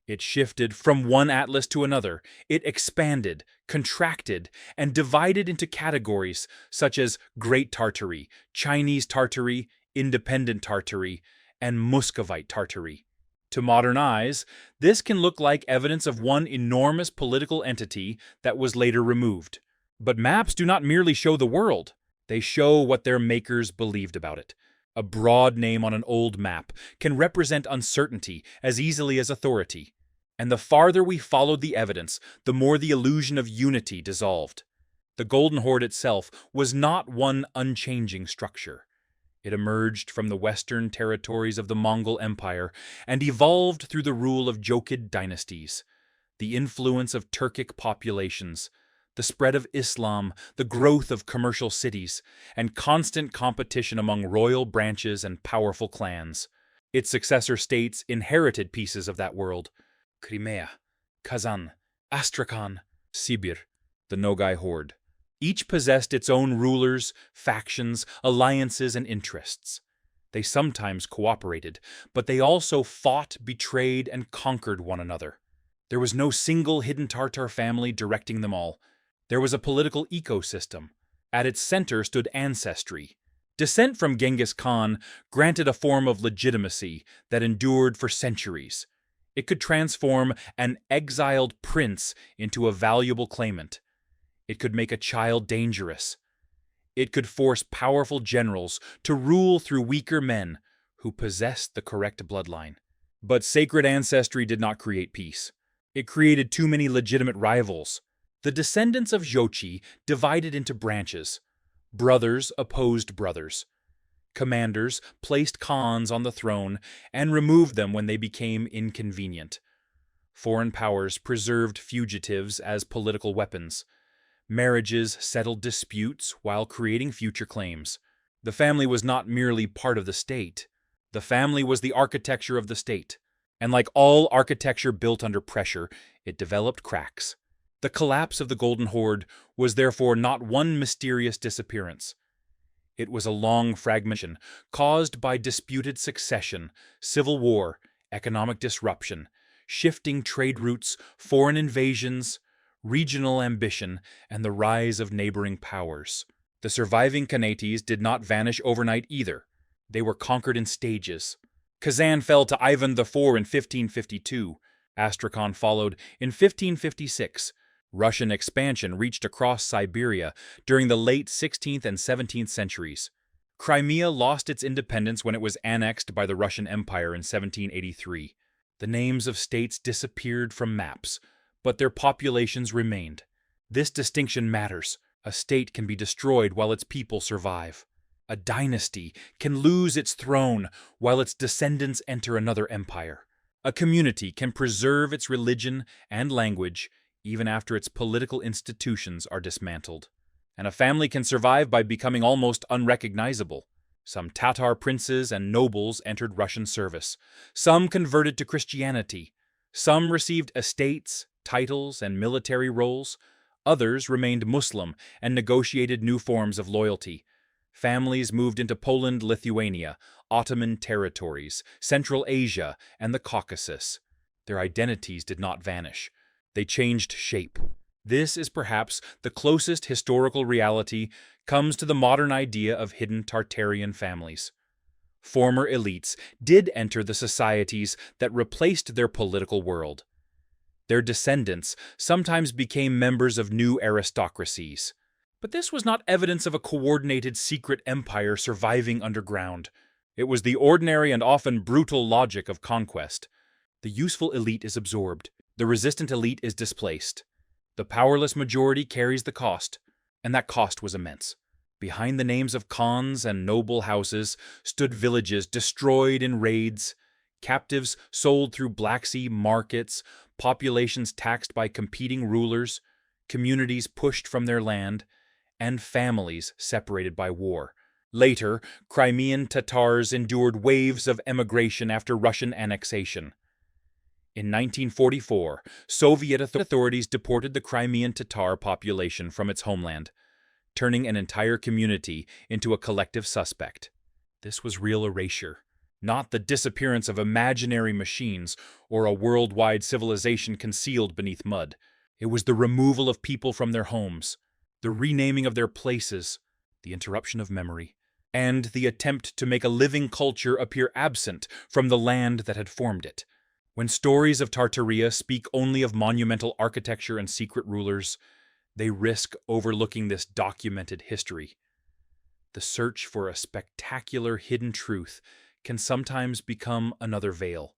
It shifted from one atlas to another. It expanded, contracted, and divided into categories such as Great Tartary, Chinese Tartary, Independent Tartary, and Muscovite Tartary. To modern eyes, this can look like evidence of one enormous political entity that was later removed. But maps do not merely show the world. They show what their makers believed about it. A broad name on an old map can represent uncertainty as easily as authority. And the farther we followed the evidence, the more the illusion of unity dissolved. The Golden Horde itself was not one unchanging structure. It emerged from the western territories of the Mongol Empire and evolved through the rule of Jochid dynasties, the influence of Turkic populations, the spread of Islam, the growth of commercial cities, and constant competition among royal branches and powerful clans. Its successor states inherited pieces of that world. Crimea, Kazan, Astrakhan, Sibir, the Nogai Horde. Each possessed its own rulers, factions, alliances, and interests. They sometimes cooperated, but they also fought, betrayed, and conquered one another. There was no single hidden Tartar family directing them all. There was a political ecosystem. At its center stood ancestry. Descent from Genghis Khan granted a form of legitimacy that endured for centuries. It could transform an exiled prince into a valuable claimant. It could make a child dangerous. It could force powerful generals to rule through weaker men who possessed the correct bloodline. But sacred ancestry did not create peace. It created too many legitimate rivals. The descendants of Jochid divided into branches. Brothers opposed brothers. Commanders placed khans on the throne and removed them when they became inconvenient. Foreign powers preserved fugitives as political weapons. Marriages settled disputes while creating future claims. The family was not merely part of the state. The family was the architecture of the state. And like all architecture built under pressure, it developed cracks. The collapse of the Golden Horde was therefore not one mysterious disappearance. It was a long fragmentation caused by disputed succession, civil war, economic disruption, shifting trade routes, foreign invasions, regional ambition, and the rise of neighboring powers. The surviving Khanates did not vanish overnight either. They were conquered in stages. Kazan fell to Ivan IV in 1552. Astrakhan followed in 1556. Russian expansion reached across Siberia during the late 16th and 17th centuries. Crimea lost its independence when it was annexed by the Russian Empire in 1783. The names of states disappeared from maps, but their populations remained. This distinction matters. A state can be destroyed while its people survive. A dynasty can lose its throne while its descendants enter another empire. A community can preserve its religion and language even after its political institutions are dismantled. And a family can survive by becoming almost unrecognizable. Some Tatar princes and nobles entered Russian service. Some converted to Christianity. Some received estates, titles, and military roles. Others remained Muslim and negotiated new forms of loyalty. Families moved into Poland, Lithuania, Ottoman territories, Central Asia, and the Caucasus. Their identities did not vanish. They changed shape. This is perhaps the closest historical reality comes to the modern idea of hidden Tartarian families. Former elites did enter the societies that replaced their political world. Their descendants sometimes became members of new aristocracies. But this was not evidence of a coordinated secret empire surviving underground. It was the ordinary and often brutal logic of conquest. The useful elite is absorbed. The resistant elite is displaced. The powerless majority carries the cost, and that cost was immense. Behind the names of khans and noble houses stood villages destroyed in raids, captives sold through Black Sea markets, populations taxed by competing rulers, communities pushed from their land, and families separated by war. Later, Crimean Tatars endured waves of emigration after Russian annexation. In 1944, Soviet authorities deported the Crimean Tatar population from its homeland, turning an entire community into a collective suspect. This was real erasure, not the disappearance of imaginary machines or a worldwide civilization concealed beneath mud. It was the removal of people from their homes, the renaming of their places, the interruption of memory, and the attempt to make a living culture appear absent from the land that had formed it. When stories of Tartaria speak only of monumental architecture and secret rulers, they risk overlooking this documented history. The search for a spectacular hidden truth can sometimes become another veil,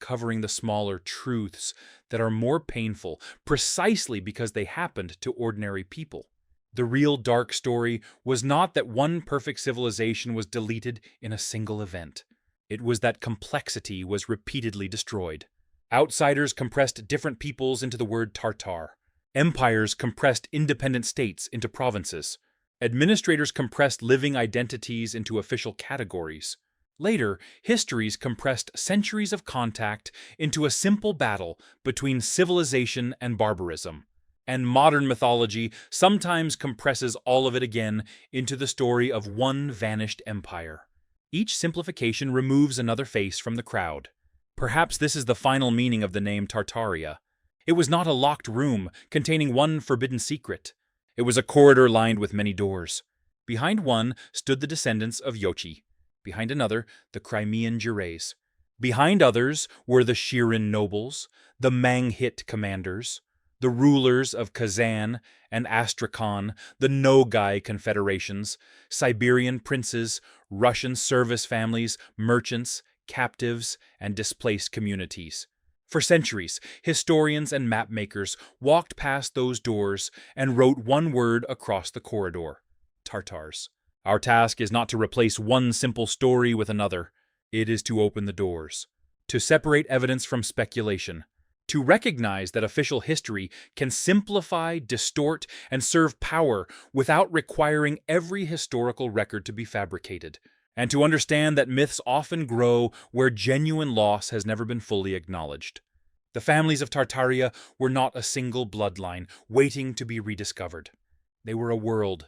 covering the smaller truths that are more painful precisely because they happened to ordinary people. The real dark story was not that one perfect civilization was deleted in a single event. It was that complexity was repeatedly destroyed. Outsiders compressed different peoples into the word Tartar. Empires compressed independent states into provinces. Administrators compressed living identities into official categories. Later, histories compressed centuries of contact into a simple battle between civilization and barbarism. And modern mythology sometimes compresses all of it again into the story of one vanished empire. Each simplification removes another face from the crowd. Perhaps this is the final meaning of the name Tartaria. It was not a locked room containing one forbidden secret. It was a corridor lined with many doors. Behind one stood the descendants of Jochid. Behind another, the Crimean Girays. Behind others were the Shirin nobles, the Manghit commanders, the rulers of Kazan and Astrakhan, the Nogai confederations, Siberian princes, Russian service families, merchants, captives, and displaced communities. For centuries, historians and mapmakers walked past those doors and wrote one word across the corridor: Tartars. Our task is not to replace one simple story with another. It is to open the doors, to separate evidence from speculation, to recognize that official history can simplify, distort, and serve power without requiring every historical record to be fabricated, and to understand that myths often grow where genuine loss has never been fully acknowledged. The families of Tartaria were not a single bloodline waiting to be rediscovered. They were a world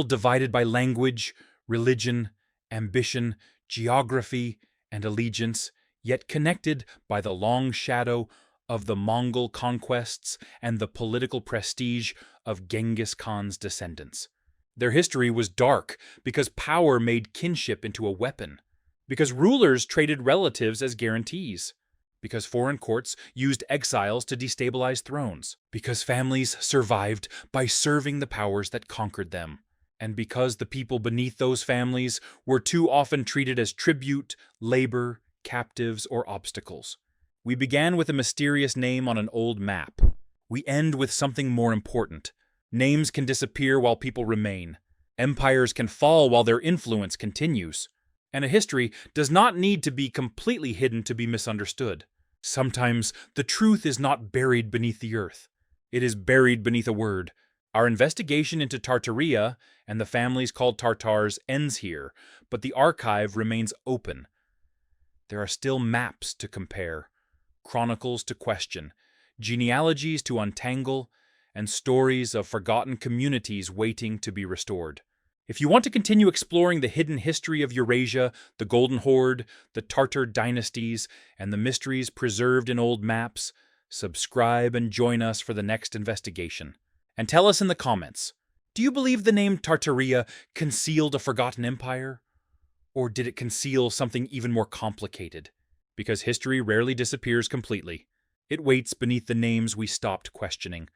divided by language, religion, ambition, geography, and allegiance, yet connected by the long shadow of the Mongol conquests and the political prestige of Genghis Khan's descendants. Their history was dark because power made kinship into a weapon, because rulers traded relatives as guarantees, because foreign courts used exiles to destabilize thrones, because families survived by serving the powers that conquered them, and because the people beneath those families were too often treated as tribute, labor, captives, or obstacles. We began with a mysterious name on an old map. We end with something more important. Names can disappear while people remain. Empires can fall while their influence continues. And a history does not need to be completely hidden to be misunderstood. Sometimes the truth is not buried beneath the earth. It is buried beneath a word. Our investigation into Tartaria and the families called Tartars ends here, but the archive remains open. There are still maps to compare, chronicles to question, genealogies to untangle, and stories of forgotten communities waiting to be restored. If you want to continue exploring the hidden history of Eurasia, the Golden Horde, the Tartar dynasties, and the mysteries preserved in old maps, subscribe and join us for the next investigation. And tell us in the comments, do you believe the name Tartaria concealed a forgotten empire? Or did it conceal something even more complicated? Because history rarely disappears completely. It waits beneath the names we stopped questioning.